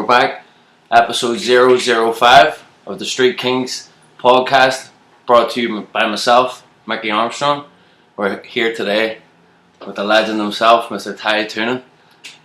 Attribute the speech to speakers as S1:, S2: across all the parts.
S1: We're back, episode 005 of the Street Kings podcast, brought to you by myself, Mickey Armstrong. We're here today with the legend himself, Mr. X Tyetuning.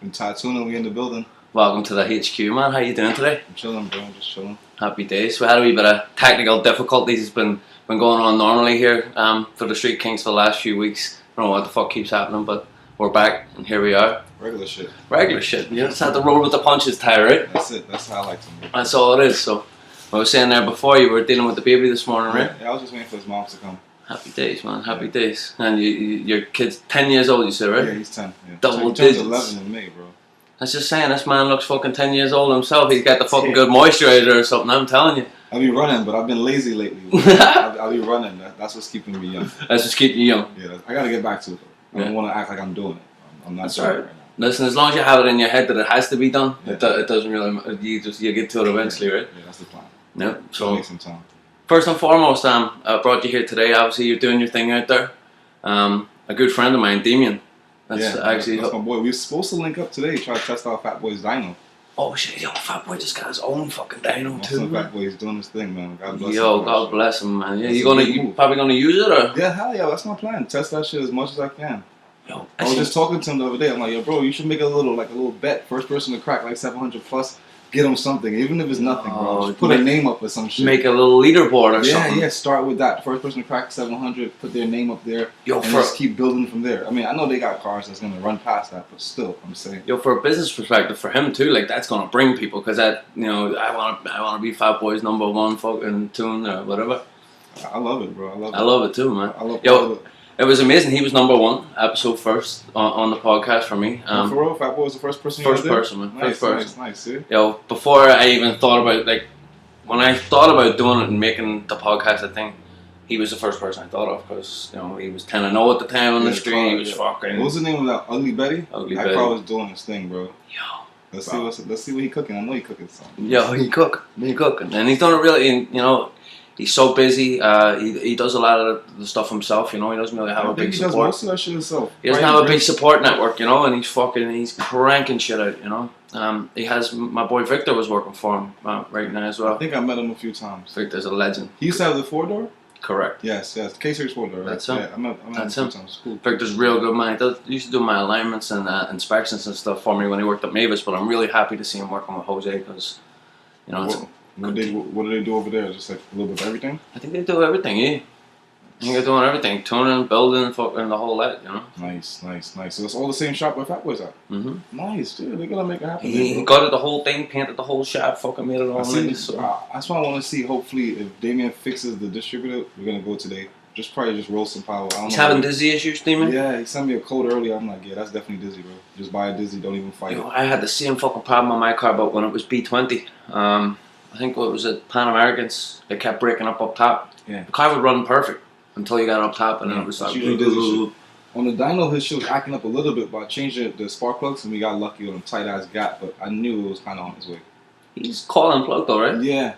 S2: X Tyetuning, we in the building.
S1: Welcome to the HQ, man. How you doing today?
S2: I'm chilling, bro. I'm just chilling.
S1: Happy days. We had a wee bit of technical difficulties. It's been going on normally here for the Street Kings for the last few weeks. I don't know what the fuck keeps happening, but we're back and here we are.
S2: Regular shit.
S1: Regular shit. You just have to roll with the punches, Ty, right?
S2: That's it. That's how I like to move.
S1: That's all it is. So, I was saying there before, you were dealing with the baby this morning, right?
S2: Yeah, I was just waiting for his mom to come.
S1: Happy days, man. Happy days. And your kid's 10 years old, you said, right?
S2: Yeah, he's 10. Yeah.
S1: Double
S2: he turns
S1: digits.
S2: 11 in May, bro.
S1: I was just saying, this man looks fucking 10 years old himself. He's got the fucking good moisturizer or something, I'm telling you.
S2: I'll be running, but I've been lazy lately. I'll be running. That's what's keeping me young.
S1: That's just keeping you young.
S2: Yeah, I gotta get back to it, though. I don't want to act like I'm doing it. I'm not
S1: That's
S2: doing
S1: right.
S2: it right now.
S1: Listen, as long as you have it in your head that it has to be done,
S2: Yeah.
S1: it doesn't really. You get to it eventually, right?
S2: Yeah, that's the plan.
S1: Yeah.
S2: So make some time.
S1: First and foremost, I brought you here today. Obviously, you're doing your thing out there. A good friend of mine, Damien. That's
S2: my boy. We were supposed to link up today, try to test out Fat Boy's dyno.
S1: Oh shit, yo, Fat Boy just got his own fucking dyno too.
S2: Fat Boy's doing his thing, man. God bless him.
S1: Yo, God bless him, man. Yeah,
S2: That's
S1: you probably gonna use it or?
S2: Yeah, hell yeah, that's my plan. Test that shit as much as I can.
S1: Yo,
S2: I was just talking to him the other day. I'm like, yo, bro, you should make a little bet. First person to crack like 700 plus, get him something, even if it's nothing, bro. Just put a name up or some shit.
S1: Make a little leaderboard or something.
S2: Yeah, start with that. First person to crack 700, put their name up there, and just keep building from there. I mean, I know they got cars that's gonna run past that, but still, I'm saying.
S1: Yo, for a business perspective, for him too, like that's gonna bring people because I want to be Fat Boy's #1 fucking tune or whatever.
S2: I love it, bro.
S1: I love it too, man.
S2: I love
S1: it. It was amazing. He was #1 episode first on the podcast for me.
S2: For real, Fat Boy was the first person.
S1: First person, man.
S2: Nice,
S1: first person.
S2: Nice. See?
S1: Yo, before I even thought about when I thought about doing it and making the podcast a thing, he was the first person I thought of because he was 10-0 at the time on the street. He was fucking.
S2: What was the name of that? Ugly Betty.
S1: That
S2: car was doing his thing, bro.
S1: Yo.
S2: Let's see what he cooking. I know he cooking something.
S1: Yo, he cooking, and he's done it really. He's so busy. He does a lot of the stuff himself. He doesn't really have a big support.
S2: He does most of that shit himself.
S1: He doesn't have a big support network, and he's cranking shit out. He has my boy Victor was working for him right now as well.
S2: I think I met him a few times.
S1: Victor's a legend.
S2: He used to have the 4-door.
S1: Correct.
S2: Yes. K-Series 4-door. Right?
S1: That's him.
S2: Yeah, I met him a few times. Cool.
S1: Victor's real good, man. He used to do my alignments and inspections and stuff for me when he worked at Mavis. But I'm really happy to see him working with Jose because,
S2: What do they do over there? Just like a little bit of everything?
S1: I think they do everything, yeah. I think they're doing everything. Tuning, building, fucking the whole lot,
S2: Nice. So it's all the same shop where Fat Boy's at?
S1: Mm-hmm.
S2: Nice, dude. They're gonna make it happen.
S1: He gutted the whole thing, painted the whole shop, fucking made it all nice. So.
S2: That's why I want to see, hopefully, if Damien fixes the distributor, we're gonna go today. Probably roll some power.
S1: He's having dizzy issues, Damien?
S2: Yeah, he sent me a code earlier. I'm like, yeah, that's definitely dizzy, bro. Just buy a dizzy, don't even fight it.
S1: I had the same fucking problem on my car, but when it was B20. I think what was it, Pan Americans, it kept breaking up top.
S2: Yeah.
S1: The car would run perfect until you got up top and then it was like
S2: dizzy. On the dyno, his shit was acting up a little bit, but I changed the spark plugs and we got lucky on a tight ass gap, but I knew it was kind of on his way.
S1: He's coil and plug though, right?
S2: Yeah.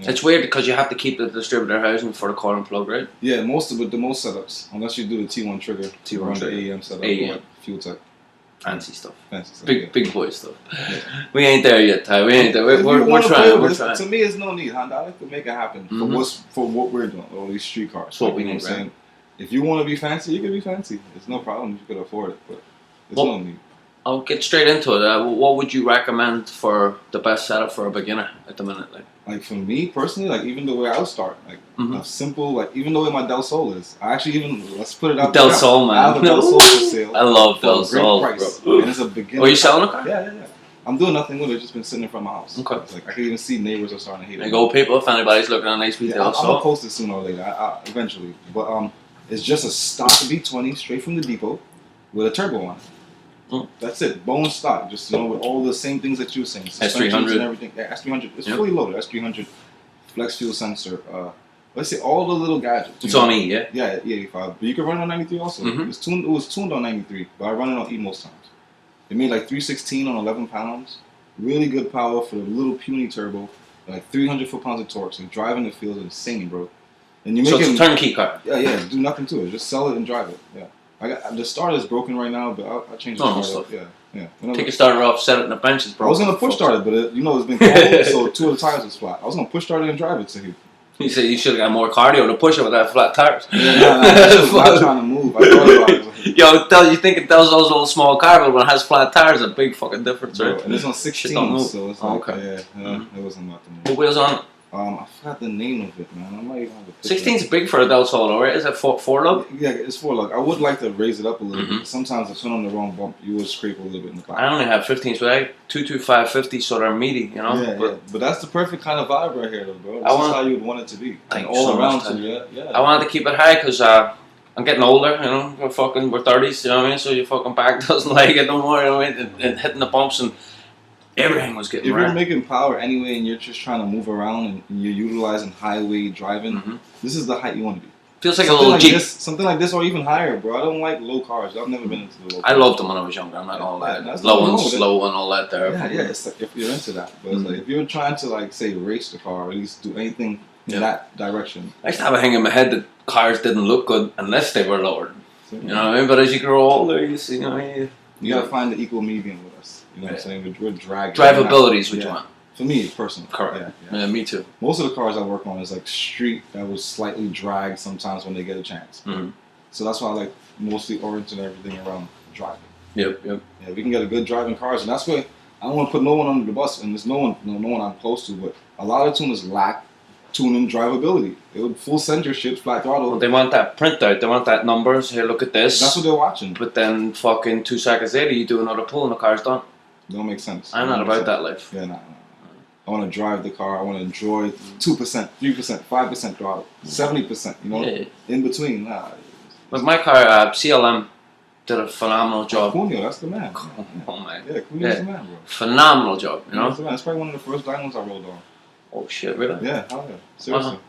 S1: It's weird because you have to keep the distributor housing for the coil and plug, right?
S2: Yeah, most setups, unless you do the T1 trigger, the AEM setup, or fuel tech.
S1: Fancy stuff.
S2: Yeah.
S1: Big boy stuff.
S2: Yeah.
S1: We ain't there yet, Ty. We ain't there. We're trying. We're trying.
S2: To me, it's no need. Honda, I like to make it happen for what we're doing. All these street cars.
S1: That's what we need, right?
S2: If you want to be fancy, you can be fancy. It's no problem if you could afford it, but there's no need.
S1: I'll get straight into it. What would you recommend for the best setup for a beginner at the minute?
S2: Like for me personally, even the way I would start, a simple, even the way my Del Sol is. I actually let's put it out
S1: there. Del Sol, man.
S2: I have a Del Sol for sale.
S1: I love Del Sol, bro.
S2: And it's a beginner.
S1: Are you selling a car?
S2: Yeah. I'm doing nothing with it. It's just been sitting in front of my house.
S1: Okay.
S2: I can even see neighbors are starting to hate it.
S1: There you go, people. If anybody's looking on HP Del Sol.
S2: I'm gonna post it sooner or later. Eventually, but it's just a stock B20 straight from the depot with a turbo on it. That's it, bone stock. Just with all the same things that you were saying,
S1: S300
S2: and everything. Yeah, S300. It's fully loaded. S300, flex fuel sensor. Let's say all the little gadgets.
S1: It's on E, yeah.
S2: Yeah, E85. But you can run it on 93 also. It was tuned on 93, but I run it on E most times. It made like 316 on 11 pounds. Really good power for the little puny turbo. Like 300 foot-pounds of torque. So driving the field is insane, bro. And you make
S1: it's a turnkey car.
S2: Yeah. Do nothing to it. Just sell it and drive it. Yeah. The starter is broken right now, but I'll change the starter. Yeah. Yeah.
S1: Take your starter off, set it in the benches, bro.
S2: I was gonna push start it, but it's been cold, so 2 of the tires was flat. I was gonna push start it and drive it to you.
S1: You said you should have got more cardio to push it with that flat tires.
S2: Yeah, I was not trying to move. I thought about it.
S1: Yo, you think it does those little small cars, but when it has flat tires, a big fucking difference, right?
S2: Bro, and it's on 16, so it's like, it wasn't about to move.
S1: What wheels on it?
S2: I forgot the name of it, man. I might even have a picture.
S1: 16 is big for adults, all right? Is that four lug?
S2: Yeah, it's 4 lug. I would like to raise it up a little bit. Sometimes if you're on the wrong bump, you would scrape a little bit in the back.
S1: I only have 15s, but I 225/50, so they're meaty, you know.
S2: Yeah, but that's the perfect kind of vibe right here, though, bro. This is how you would want it to be.
S1: Thank
S2: and
S1: you
S2: all
S1: so
S2: around
S1: much,
S2: too. Yeah.
S1: I wanted to keep it high because I'm getting older, you know. We're 30s, you know what I mean? So your fucking back doesn't like it no more, you know what I mean? And hitting the bumps and everything was getting
S2: If you're making power anyway and you're just trying to move around and you're utilizing highway driving, this is the height you want to be.
S1: Feels like something a little Jeep.
S2: Something like this or even higher, bro. I don't like low cars. I've never been into the low cars.
S1: I loved them when I was younger. I'm not gonna lie. Low and slow and all that there.
S2: Yeah. It's like if you're into that. But it's like if you're trying to, like, say, race the car or at least do anything in that direction.
S1: I used to have a hang in my head that cars didn't look good unless they were lowered. You know what I mean? But as you grow older, you see, you know what I mean?
S2: You gotta find the equal medium with us. You know what I'm saying? We're dragging.
S1: Drivability is what you want.
S2: For me, personally.
S1: Correct. Yeah, me too.
S2: Most of the cars I work on is like street that was slightly dragged sometimes when they get a chance. So that's why I like mostly orienting everything around driving.
S1: Yep.
S2: Yeah, we can get a good driving cars, and that's why I don't want to put no one under the bus, and there's no one I'm close to, but a lot of tuners lack tuning drivability. They would full censorship, flat throttle.
S1: Well, they want that printout. They want that numbers. Here, look at this.
S2: That's what they're watching.
S1: But then fucking 2 seconds later, you do another pull and the car's done.
S2: Don't make sense.
S1: I'm not about that life.
S2: Yeah, no. I want to drive the car. I want to enjoy 2%, 3%, 5% throttle, 70%. You know, in between.
S1: With my car, CLM did a phenomenal job.
S2: Cunio, that's the man.
S1: Oh man.
S2: Yeah, Cunio's the man, bro.
S1: Phenomenal job. You know.
S2: That's probably one of the first diamonds I rolled on.
S1: Oh shit, really?
S2: Yeah, hell yeah. Seriously.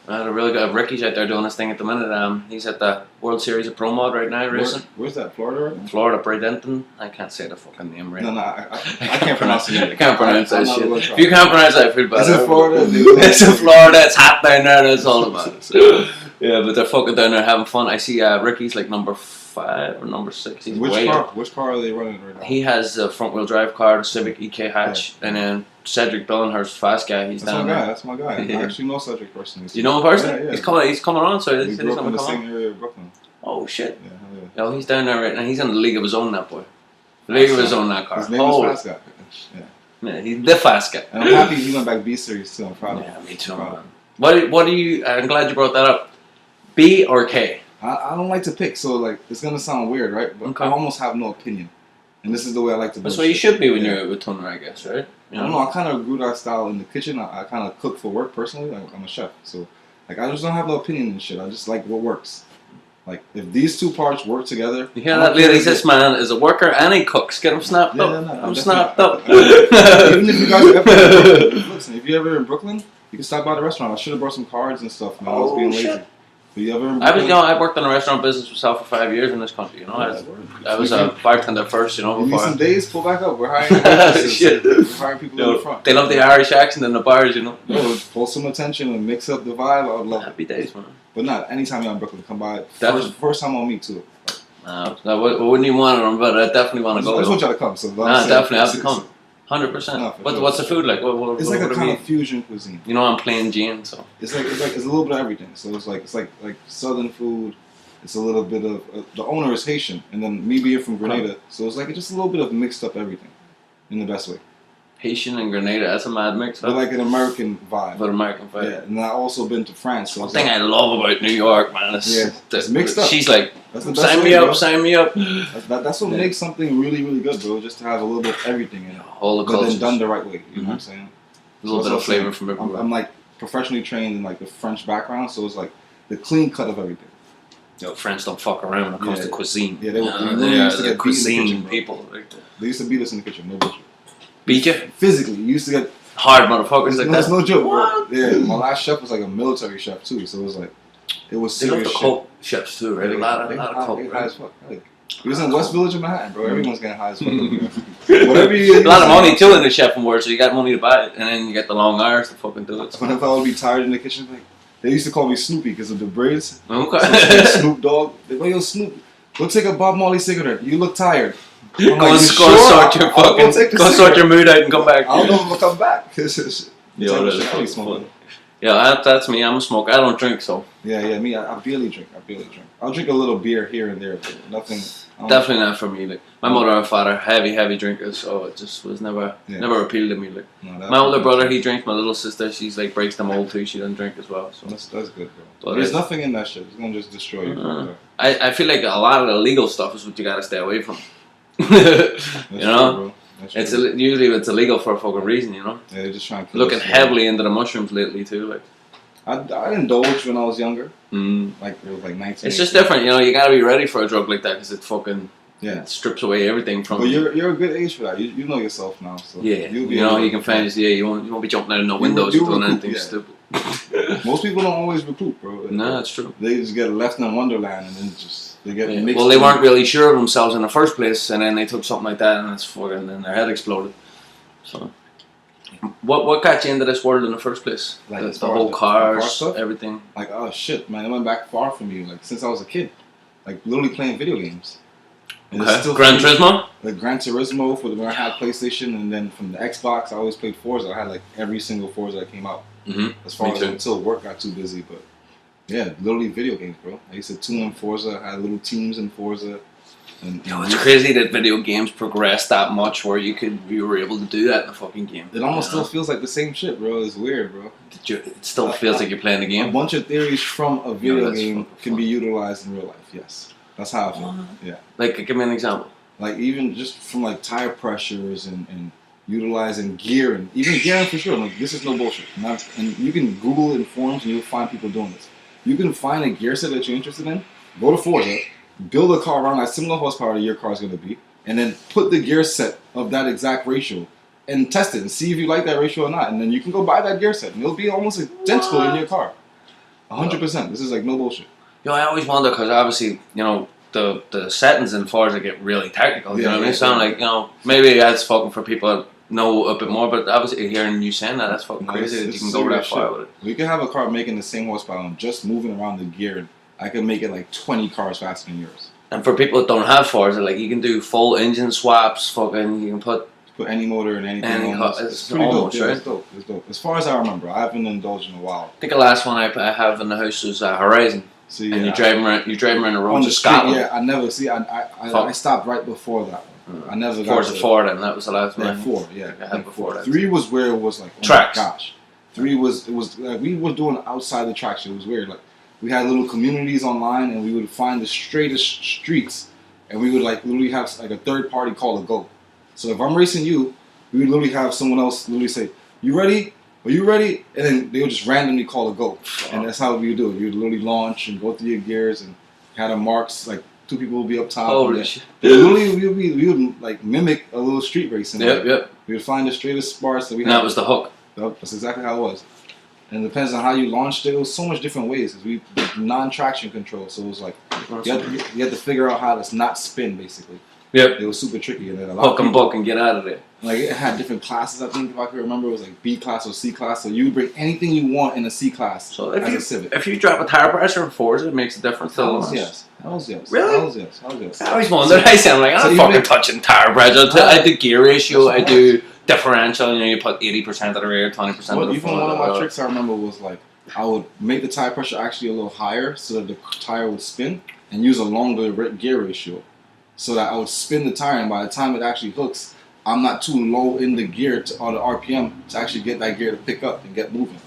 S1: I had a really good Ricky's out there doing his thing at the minute. He's at the World Series of Pro Mod right now racing.
S2: Where's that? Florida right now?
S1: Florida, Bradenton. I can't say the fucking name right.
S2: No, I can't pronounce it.
S1: I can't pronounce that shit. If you can't pronounce that, I feel bad.
S2: It's in Florida, dude.
S1: It's in Florida. It's hot down there. That's all about it. Yeah, but they're fucking down there having fun. I see Ricky's like number 5 or number 6. He's
S2: Which car are they running right now?
S1: He has a front wheel drive car, the Civic EK hatch, and then Cedric Billinghurst, fast guy. He's down there.
S2: That's my guy. I actually know Cedric personally.
S1: You know him personally?
S2: Yeah.
S1: He's coming on. So
S2: he grew up in the same area of Brooklyn.
S1: Oh shit!
S2: Yeah.
S1: Yo, he's down there right now. He's in the league of his own, that boy. The league of his own, that car.
S2: His name is Fast Guy. Yeah.
S1: Man, he's the fast guy.
S2: And I'm happy he went back B series too. I'm proud of him.
S1: Yeah, me too, man. What do you? I'm glad you brought that up. B or K?
S2: I don't like to pick, so like it's gonna sound weird, right? But I almost have no opinion, and this is the way I like to.
S1: That's what you should be when you're with tuner, I guess, right?
S2: I don't know. I kind of grew that style in the kitchen. I kind of cook for work personally. I'm a chef, so like I just don't have no opinion and shit. I just like what works. Like if these two parts work together.
S1: You hear that, ladies? This man is a worker and he cooks. Get him snapped up. I'm snapped up.
S2: Even if you guys are ever listen, if you're ever in Brooklyn, you can stop by the restaurant. I should have brought some cards and stuff, man. I was being lazy.
S1: I worked in a restaurant business myself for 5 years in this country. You know, I was a bartender first. You know,
S2: before. Some days, pull back up. We're hiring.
S1: Shit.
S2: We're hiring people in the front.
S1: They love the Irish accent in the bars. You know.
S2: Pull some attention and mix up the vibe. I would love
S1: Happy days, man.
S2: But not anytime you're in Brooklyn, come by. First time on me too.
S1: I wouldn't even want to, but I definitely want to go.
S2: I just want y'all to come. So
S1: definitely have to come. 100%. What's the food like?
S2: It's like a kind of fusion cuisine.
S1: You know, I'm playing Jane, so
S2: it's a little bit of everything. So it's like southern food. It's a little bit of the owner is Haitian, and then me being from Grenada, so it's like just a little bit of mixed up everything, in the best way.
S1: Haitian and Grenada, that's a mad mix.
S2: But like an American vibe.
S1: Yeah,
S2: and I've also been to France. So
S1: one thing I love about New York, man,
S2: it's mixed up.
S1: She's like, sign me up.
S2: That's what makes something really, really good, bro. Just to have a little bit of everything in it, but then done the right way. You know what I'm saying?
S1: A little bit of flavor from everywhere.
S2: I'm like professionally trained in like the French background, so it's like the clean cut of everything.
S1: Yo, French don't fuck around when it comes to cuisine.
S2: Yeah, they used to get
S1: cuisine people.
S2: They used to beat us in the kitchen. No bullshit.
S1: Beat you?
S2: Physically. You used to get
S1: hard motherfuckers like that.
S2: That's no joke, bro. Yeah, my last chef was like a military chef too, so it was like it was serious.
S1: They love the cult chefs too, right? A lot of cult.
S2: High as fuck. He was in West Village in Manhattan, bro. Everyone's getting high as fuck. Whatever you.
S1: A lot of money too in the chef award, so you got money to buy it, and then you get the long hours to fucking do it.
S2: Whenever I would be tired in the kitchen, like they used to call me Snoopy because of the braids.
S1: Okay.
S2: So Snoop Dogg. They go, yo, Snoop, go take a Bob Marley cigarette. You look tired. I'm
S1: Go
S2: like,
S1: and
S2: you
S1: sort your
S2: I'll go take the cigarette.
S1: mood out and come back.
S2: I don't know if I'll come back.
S1: Yeah, that's funny. Yeah, that's me. I'm a smoker. I don't drink, so.
S2: Yeah, me. I barely drink. I'll drink a little beer here and there, but nothing.
S1: Definitely not for me. Like my mother and father, heavy drinkers, so it just was never appealed to me. Like my older brother, he drinks. My little sister, she's like breaks the mold too. She doesn't drink as well. So
S2: that's good, bro. There's nothing in that shit. It's gonna just destroy you.
S1: I feel like a lot of the illegal stuff is what you gotta stay away from. you know, usually it's illegal for a fucking reason. You know.
S2: Yeah, they're just trying to
S1: looking heavily into the mushrooms lately too. Like
S2: I indulged when I was younger. Like it was like 19.
S1: It's just different, you know. You gotta be ready for a drug like that because it fucking it strips away everything from.
S2: But you're a good age for that. You know yourself now, so
S1: you can find you won't be jumping out of no windows or doing anything stupid.
S2: Most people don't always recruit, bro.
S1: No, that's true.
S2: They just get left in Wonderland and then they get mixed.
S1: Well, they weren't really sure of themselves in the first place, and then they took something like that, and it's fucking, and their head exploded. So. What got you into this world in the first place?
S2: Like
S1: the whole cars,
S2: stuff?
S1: everything.
S2: Like, oh shit, man, I went back far from you. Like since I was a kid, like literally playing video games. And
S1: Gran Turismo.
S2: Like Gran Turismo for when I had PlayStation, and then from the Xbox, I always played Forza. I had like every single Forza that came out. As far as until work got too busy, but yeah, literally video games, bro. I used to tune in Forza. I had little teams in Forza.
S1: It's crazy that video games progressed that much where you were able to do that in a fucking game.
S2: It almost still feels like the same shit, bro. It's weird, bro.
S1: It still feels like you're playing the game.
S2: A bunch of theories from a video game can be utilized in real life. Yes, that's how I feel. Yeah.
S1: Like, give me an example.
S2: Like even just from like tire pressures and utilizing gearing, even gearing for sure. Like this is no bullshit. And you can Google it in forums and you'll find people doing this. You can find a gear set that you're interested in. Go to Forza. Build a car around that similar horsepower that your car is going to be, and then put the gear set of that exact ratio and test it and see if you like that ratio or not. And then you can go buy that gear set, and it'll be almost identical in your car. 100%. This is like no bullshit.
S1: Yo, I always wonder because obviously, you know, the settings in Forza get really technical. You know what I mean? Sound like, you know, maybe that's fucking for people that know a bit more, but obviously hearing you saying that's fucking crazy that you can go that far with it.
S2: We can have a car making the same horsepower and just moving around the gear. I can make it like 20 cars faster than yours.
S1: And for people that don't have Forza, like you can do full engine swaps. Fucking, you can put
S2: any motor in anything. It's pretty dope. Yeah, it's dope. It's dope. As far as I remember, I haven't indulged in a while.
S1: I think the last one I have in the house was Horizon.
S2: See,
S1: and you drive around the roads of Scotland.
S2: Yeah, I never see. I stopped right before that one. I never got
S1: Forza 4 then. That was the last one.
S2: 4. Yeah,
S1: I had before that.
S2: 3 was where it was like
S1: tracks.
S2: My gosh. 3 was like we were doing outside the tracks. It was weird. Like we had little communities online, and we would find the straightest streets, and we would like literally have like a third party call a go. So if I'm racing you, we would literally have someone else literally say, "You ready? Are you ready?" And then they would just randomly call a go, and that's how we would do it. You would literally launch and go through your gears, and had a marks like 2 people would be up top.
S1: Holy shit!
S2: Literally, we would like mimic a little street racing.
S1: Yep.
S2: We would find the straightest spots that we had.
S1: That was the hook.
S2: Yep, that's exactly how it was. And it depends on how you launched it. It was so much different ways. Cause we non-traction control, so it was like you had to figure out how to not spin, basically.
S1: Yep.
S2: It was super tricky, and then
S1: hook and book and get out of there.
S2: Like it had different classes. I think if I can remember, it was like B class or C class. So you bring anything you want in a C class.
S1: So
S2: if
S1: you drop a tire pressure in Forza, it makes a difference.
S2: Hells yes. Hells yes.
S1: Really?
S2: Hells yes. Hells yes.
S1: I always wondered. I sound like I'm fucking touching tire pressure. I do gear ratio. I do differential. You know, you put 80% of the rear, 20% of the front.
S2: Even one of my tricks I remember was like I would make the tire pressure actually a little higher so that the tire would spin, and use a longer gear ratio, so that I would spin the tire, and by the time it actually hooks, I'm not too low in the gear or the RPM to actually get that gear to pick up and get moving.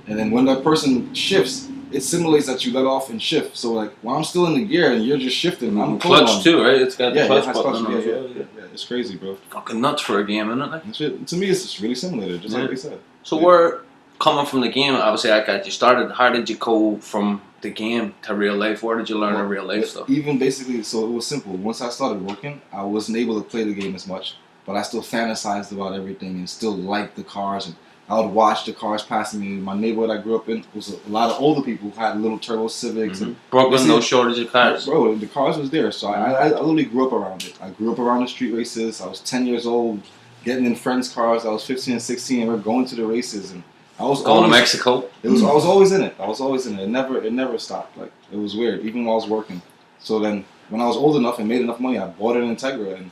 S2: And then when that person shifts, it simulates that you let off and shift. So like when I'm still in the gear and you're just shifting, I'm
S1: clutch too, right? It's got the clutch button.
S2: Yeah, it's crazy, bro.
S1: Fucking nuts for a game, isn't it?
S2: To me, it's just really simulated, just like they said.
S1: So we're coming from the game. Obviously, I got you started. How did you go from the game to real life? Where did you learn the real life stuff?
S2: Even basically, so it was simple. Once I started working, I wasn't able to play the game as much, but I still fantasized about everything and still liked the cars. And I would watch the cars passing me. My neighborhood I grew up in was a lot of older people who had little turbo Civics. And
S1: Brooklyn, no shortage of cars.
S2: Bro, the cars was there. So I literally grew up around it. I grew up around the street races. I was 10 years old, getting in friends' cars. I was 15 and 16, and we were going to the races. And I was
S1: going to Mexico.
S2: I was always in it. It never stopped. Like it was weird, even while I was working. So then, when I was old enough and made enough money, I bought an Integra, and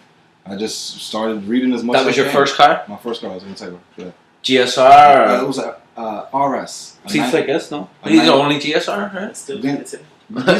S2: I just started reading as much.
S1: That was your first car?
S2: My first car was an Integra. Yeah.
S1: GSR?
S2: It was a RS.
S1: Seems like this, no? He's the only GSR, right?
S3: Still got it too.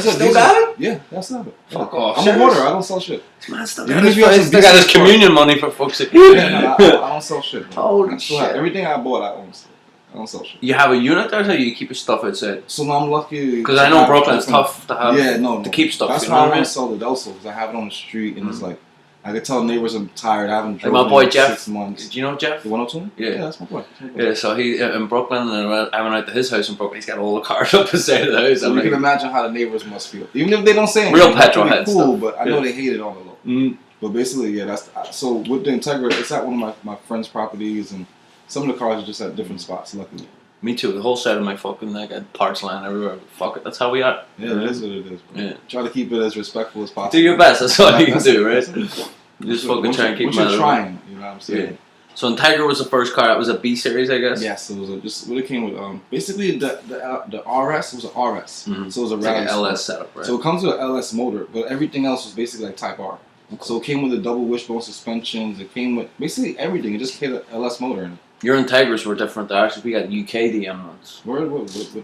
S1: Still got it?
S2: Yeah, that's not it.
S1: Fuck off.
S2: I'm a hoarder. I don't sell shit.
S1: Man, still
S2: Even
S1: got
S2: if you have some
S1: still got his
S2: decent
S1: communion money for fuck's sake.
S2: Yeah, no, I don't sell shit. Bro.
S1: Holy
S2: I still
S1: shit.
S2: have everything I bought, I own still. I don't sell shit.
S1: You have a unit there, so you keep your stuff outside?
S2: So now I'm lucky.
S1: Because I know Brooklyn's tough to have, to keep stuff.
S2: That's
S1: you
S2: why
S1: know
S2: I
S1: what I mean?
S2: don't sell it also, because I have it on the street, and it's like, I could tell neighbors I'm tired. I haven't
S1: Like
S2: driven
S1: my boy
S2: in
S1: Jeff.
S2: 6 months.
S1: Do you know Jeff?
S2: The 102?
S1: Yeah.
S2: That's my boy.
S1: Yeah, so he in Brooklyn, and I went out to his house in Brooklyn. He's got all the cars up the side of the house.
S2: So you can imagine how the neighbors must feel. Even if they don't say anything.
S1: Real petrol head
S2: cool,
S1: stuff.
S2: but I know they hate it on the low.
S1: Mm.
S2: But basically, yeah, that's so with the Integra, it's at one of my friend's properties, and some of the cars are just at different spots. Luckily,
S1: Me too. The whole side of my fucking I got parts lying everywhere. Fuck it, that's how we are.
S2: yeah, it is what it is. Bro.
S1: Yeah.
S2: Try to keep it as respectful as possible.
S1: Do your best. That's all you can
S2: That's
S1: do,
S2: it.
S1: right? Just fucking try and keep
S2: Once
S1: them
S2: you're
S1: out of
S2: trying, you know what I'm saying?
S1: Yeah. So Integra was the first car. That was a B series, I guess.
S2: Yes, it was just what it came with. Basically, the RS was an RS,
S1: Mm-hmm.
S2: so it was a
S1: It's like
S2: rally
S1: an LS setup, right?
S2: So it comes with an LS motor, but everything else was basically like Type R.
S1: Okay.
S2: So it came with the double wishbone suspensions. It came with basically everything. It just had an LS motor in it.
S1: Your Integras were different. Actually, we got UK DM ones.
S2: What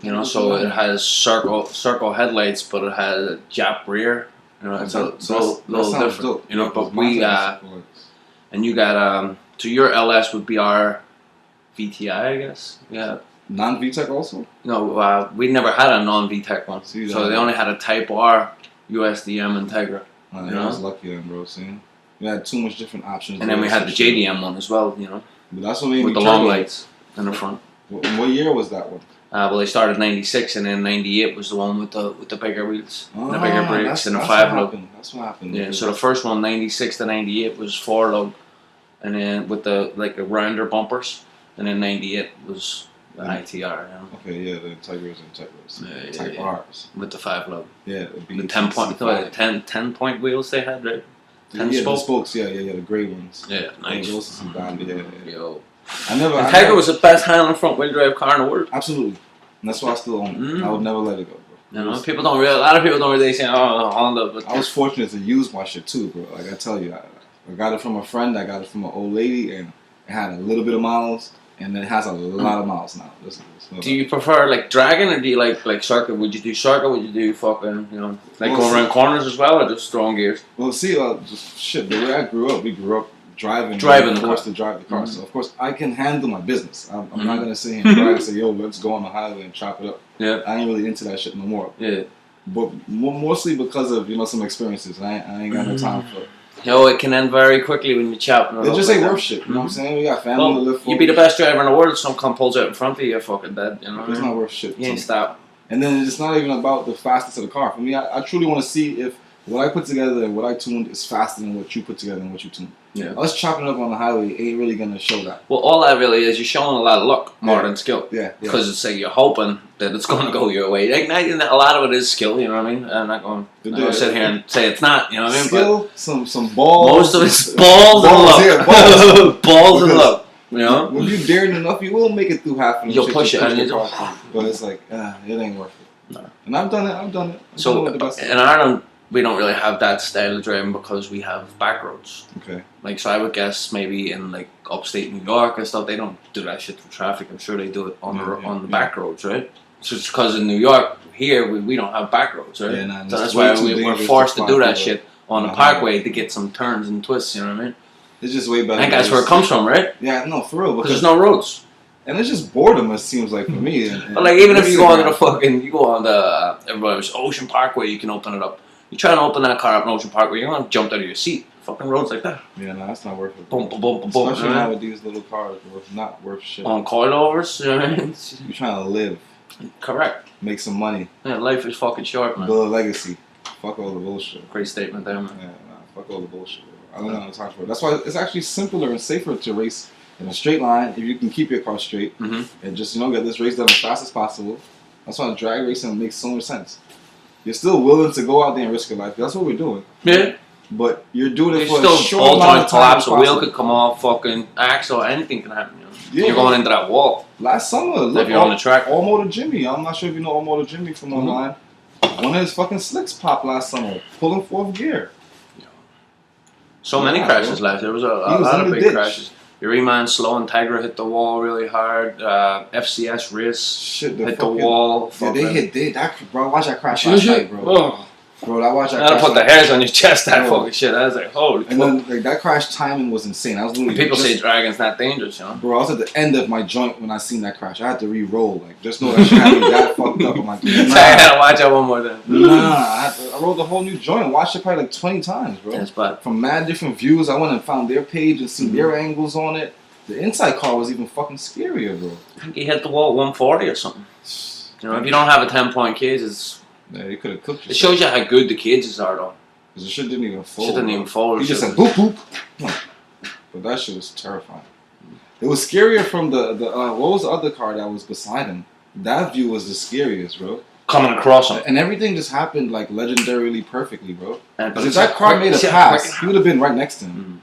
S1: You know, so it has circle headlights, but it had a Jap rear. You know, it's a little different.
S2: Dope.
S1: You know,
S2: Yeah,
S1: but
S2: mine
S1: we and you got so your LS would be our VTI, I guess. Yeah.
S2: non-VTEC also.
S1: No, we never had a non-VTEC one.
S2: See
S1: So
S2: that?
S1: they only had a Type R USDM Integra.
S2: I
S1: You know?
S2: was lucky then, bro. See, we had too much different options.
S1: And then we had the JDM one as well, you know,
S2: But that's what made
S1: with
S2: me
S1: the long
S2: turbo.
S1: lights in the front.
S2: What year was that one?
S1: Well, they started '96, and then '98 was the one with the bigger wheels, and the bigger brakes,
S2: that's-
S1: and the
S2: that's
S1: 5
S2: what
S1: lug.
S2: happened. That's what happened.
S1: Yeah. So the first one, '96 to '98, was 4 lug, and then with the like the rounder bumpers, and then '98 was the ITR, you know,
S2: Okay, yeah, the Tigers and Tigers.
S1: Yeah,
S2: Type
S1: yeah.
S2: R's.
S1: with the 5 lug,
S2: Yeah,
S1: the 10 point wheels they had, right? 10
S2: yeah, the
S1: spoke.
S2: spokes. Yeah, the gray ones.
S1: Yeah, nice.
S2: Those are some bad. Yeah.
S1: Yo,
S2: I never.
S1: Integra was the best handling front wheel drive car in the world.
S2: Absolutely. And that's why I still own it.
S1: Mm.
S2: I would never let it go, bro.
S1: You know, people don't realize. A lot of people don't really say, "Oh, Honda," but
S2: I was fortunate to use my shit too, bro. Like I tell you, I got it from a friend. I got it from an old lady, and it had a little bit of miles, and then it has a lot of miles now.
S1: do you prefer like dragging, or do you like circuit? Would you do circuit? Would you do fucking, you know, like
S2: Well,
S1: going around corners as well, or just strong gears?
S2: Well, see, just shit. The way I grew up, we grew up driving
S1: the
S2: forced
S1: car.
S2: to drive the car.
S1: Mhm.
S2: So of course I can handle my business. I'm
S1: Mhm.
S2: not gonna sit here and brag and say, "Yo, let's go on the highway and chop it up."
S1: Yeah,
S2: I ain't really into that shit no more.
S1: yeah.
S2: But mostly because of some experiences. I ain't got no time for it.
S1: Yo, it can end very quickly when you chop.
S2: They just ain't worth shit. You know what I'm saying? We got family to
S1: Well,
S2: live for.
S1: you'd be the best driver in the world. Some cunt pulls out in front of you, you're fucking dead. You know what I
S2: It's
S1: mean?
S2: not worth shit.
S1: You ain't
S2: to me.
S1: stop.
S2: And then it's not even about the fastness of the car. For me, I truly want to see if what I put together and what I tuned is faster than what you put together and what you tuned.
S1: Yeah.
S2: Us chopping up on the highway ain't really gonna show that.
S1: Well, all that really is, you're showing a lot of luck more than skill.
S2: Yeah.
S1: Because it's like you're hoping that it's going to go your way. Like, a lot of it is skill, you know what I mean? I'm not going to sit here and say it's not, you know what I mean?
S2: Skill, some balls.
S1: Most of it's balls and luck.
S2: Yeah, balls.
S1: Balls and
S2: Because
S1: luck, you know?
S2: When you daring enough, you will make it through half of the
S1: You'll
S2: shit
S1: push
S2: you
S1: it, and
S2: the
S1: you
S2: car through. But it's like, it ain't worth it.
S1: No.
S2: And I've done it. I'm doing
S1: So,
S2: it with the best.
S1: in Ireland, we don't really have that style of driving because we have back roads.
S2: Okay.
S1: Like, so I would guess maybe in like upstate New York and stuff, they don't do that shit through traffic. I'm sure they do it on the back roads, right? So it's because in New York, here we don't have back roads, right?
S2: Yeah, nah,
S1: so that's
S2: it's way
S1: why
S2: too
S1: we're
S2: dangerous
S1: forced to do
S2: fly
S1: that
S2: through
S1: shit on the
S2: Uh-huh.
S1: parkway to get some turns and twists. You know what I mean?
S2: It's just way better.
S1: I think that's where it comes from, right?
S2: Yeah, no, for real.
S1: Because there's no roads.
S2: And it's just boredom. It seems like for me. And
S1: But like even if you go onto the
S2: Instagram.
S1: fucking, you go on the everybody's Ocean Parkway, you can open it up. You try to open that car up in Ocean Parkway, you're gonna jump out of your seat. Fucking roads like that.
S2: Yeah, no, that's not worth it.
S1: Boom, boom, boom, boom, boom.
S2: Especially
S1: Right?
S2: now with these little cars, bro, it's not worth shit.
S1: On coilovers, you know what I mean?
S2: You're trying to live,
S1: Correct.
S2: make some money,
S1: Yeah, life is fucking short, man.
S2: build a legacy. Fuck all the bullshit.
S1: Great statement there, man.
S2: Yeah, nah, fuck all the bullshit. Bro. I don't know how to talk about it. That's why it's actually simpler and safer to race in a straight line if you can keep your car straight
S1: Mm-hmm.
S2: and just get this race done as fast as possible. That's why drag racing makes so much sense. You're still willing to go out there and risk your life. That's what we're doing.
S1: Yeah.
S2: But you're doing it
S1: You
S2: for a
S1: still
S2: short
S1: all
S2: amount
S1: joint
S2: of time.
S1: collapse,
S2: as
S1: a wheel
S2: possible.
S1: could come off, fucking axle, anything can happen. You know?
S2: Yeah.
S1: You're going into that wall.
S2: Last summer, look,
S1: If you're on the track.
S2: All Motor Jimmy. I'm not sure if you know All Motor Jimmy from
S1: Mm-hmm.
S2: online. One of his fucking slicks popped last summer, pulling fourth gear.
S1: So many crashes last year. There was a lot of big
S2: ditch.
S1: crashes. Uriman slow and Tigra hit the wall really hard. FCS race hit the wall.
S2: Yeah, they hit that, bro. Watch that crash last night, bro.
S1: Oh.
S2: Bro, I watched that.
S1: That'll put the hairs on your chest. That fucking shit. I was like, holy.
S2: And then like that crash timing was insane. I was literally
S1: people say Dragon's not dangerous, you know.
S2: Bro, I was at the end of my joint when I seen that crash. I had to re-roll. Like, just know that shit had me that fucked up. I'm like, nah.
S1: I had to watch out one more time.
S2: I rolled the whole new joint and watched it probably like 20 times, bro.
S1: That's bad.
S2: From mad different views, I went and found their page and seen their angles on it. The inside car was even fucking scarier, bro.
S1: I think he hit the wall at 140 or something. You know, if you don't have a 10-point cage, it's...
S2: Yeah, you could have cooked yourself.
S1: It shows you how good the cages are, though.
S2: Because the shit didn't even fold.
S1: Shit didn't even fold.
S2: He just said, boop, boop. But that shit was terrifying. It was scarier from the what was the other car that was beside him? That view was the scariest, bro.
S1: Coming across him.
S2: And everything just happened, like, legendarily perfectly, bro.
S1: But
S2: if that car made a pass, he would have been right next to him.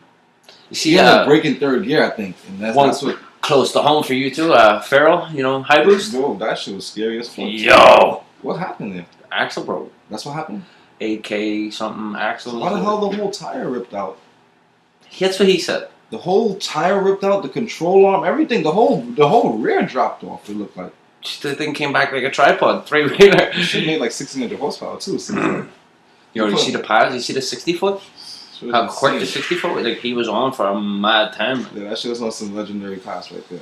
S1: You see,
S2: he had a break in third gear, I think. And that's what...
S1: Close to home for you, too. Farrell, you know, high boost.
S2: Bro, that shit was scary as fuck.
S1: Yo!
S2: What happened there?
S1: Axle broke.
S2: That's what happened?
S1: 8K something axle.
S2: Why the hell the whole tire ripped out?
S1: That's what he said.
S2: The whole tire ripped out, the control arm, everything, the whole rear dropped off, it looked like.
S1: The thing came back like a tripod, 3-wheeler.
S2: Shit made like 1600 horsepower too.
S1: Yo, you see the powers? You see the 60 foot? How quick the 60 foot? Like, he was on for a mad time.
S2: Yeah, that shit was on some legendary pass right there.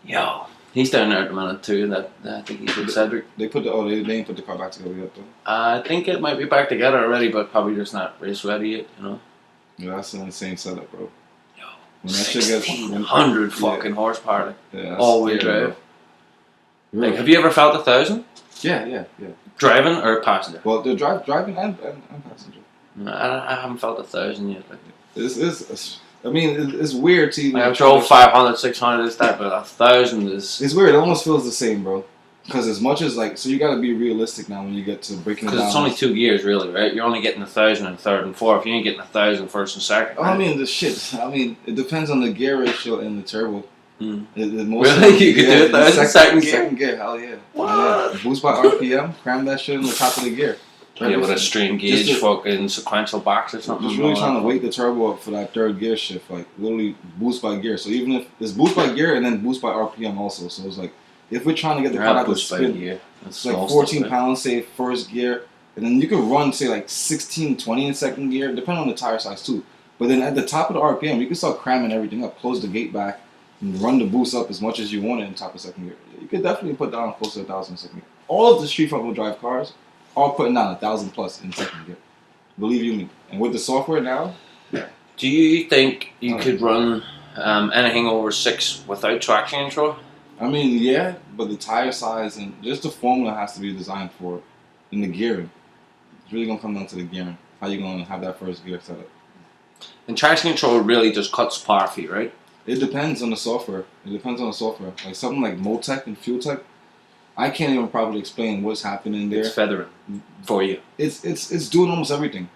S1: Yo. He's down there at the minute too. I think he's with Cedric.
S2: They didn't put the car back together yet though.
S1: I think it might be back together already, but probably just not race ready yet, you know.
S2: Yeah, that's an insane setup, bro.
S1: Yo,
S2: when that shit gets
S1: 1,600 fucking horsepower, all wheel drive.
S2: Really?
S1: Like, have you ever felt 1,000?
S2: Yeah.
S1: Driving or passenger?
S2: Well, they're driving and passenger.
S1: I haven't felt 1,000 yet. Like.
S2: It's weird to
S1: I've drove 500, 600 this type, but 1,000 is...
S2: It's weird. It almost feels the same, bro. Because as much as, like... So you got to be realistic now when you get to breaking it down.
S1: Because it's only 2 gears, really, right? You're only getting 1,000 in third and fourth. You ain't getting 1,000 first and second.
S2: Oh,
S1: right?
S2: I mean, it depends on the gear ratio and the turbo.
S1: Mm.
S2: Really?
S1: You could do 1,000 second gear?
S2: Second gear, hell yeah.
S1: What?
S2: Boost by RPM, cram that shit in the top of the gear.
S1: Yeah, with a stream gauge, fucking sequential box or something.
S2: Just really trying to wake the turbo up for that third gear shift, like literally boost by gear. So even if it's boost by gear and then boost by RPM also, so it's like if we're trying to get the car out to spin, it's like 14 pounds, say first gear, and then you can run say like 16, 20 in second gear, depending on the tire size too. But then at the top of the RPM, you can start cramming everything up, close the gate back, and run the boost up as much as you want it in top of second gear. You could definitely put down close to 1,000 in second gear. All of the street front wheel drive cars. All putting down 1,000 plus in second gear. Believe you me. And with the software now,
S1: do you think you could run anything over 6 without traction control?
S2: I mean, yeah, but the tire size and just the formula has to be designed for it. And the gearing. It's really gonna come down to the gearing. How you gonna have that first gear set up?
S1: And traction control really just cuts power for you, right?
S2: It depends on the software. Like something like Motec and Fuel Tech. I can't even probably explain what's happening there.
S1: It's feathering for you.
S2: It's doing almost everything.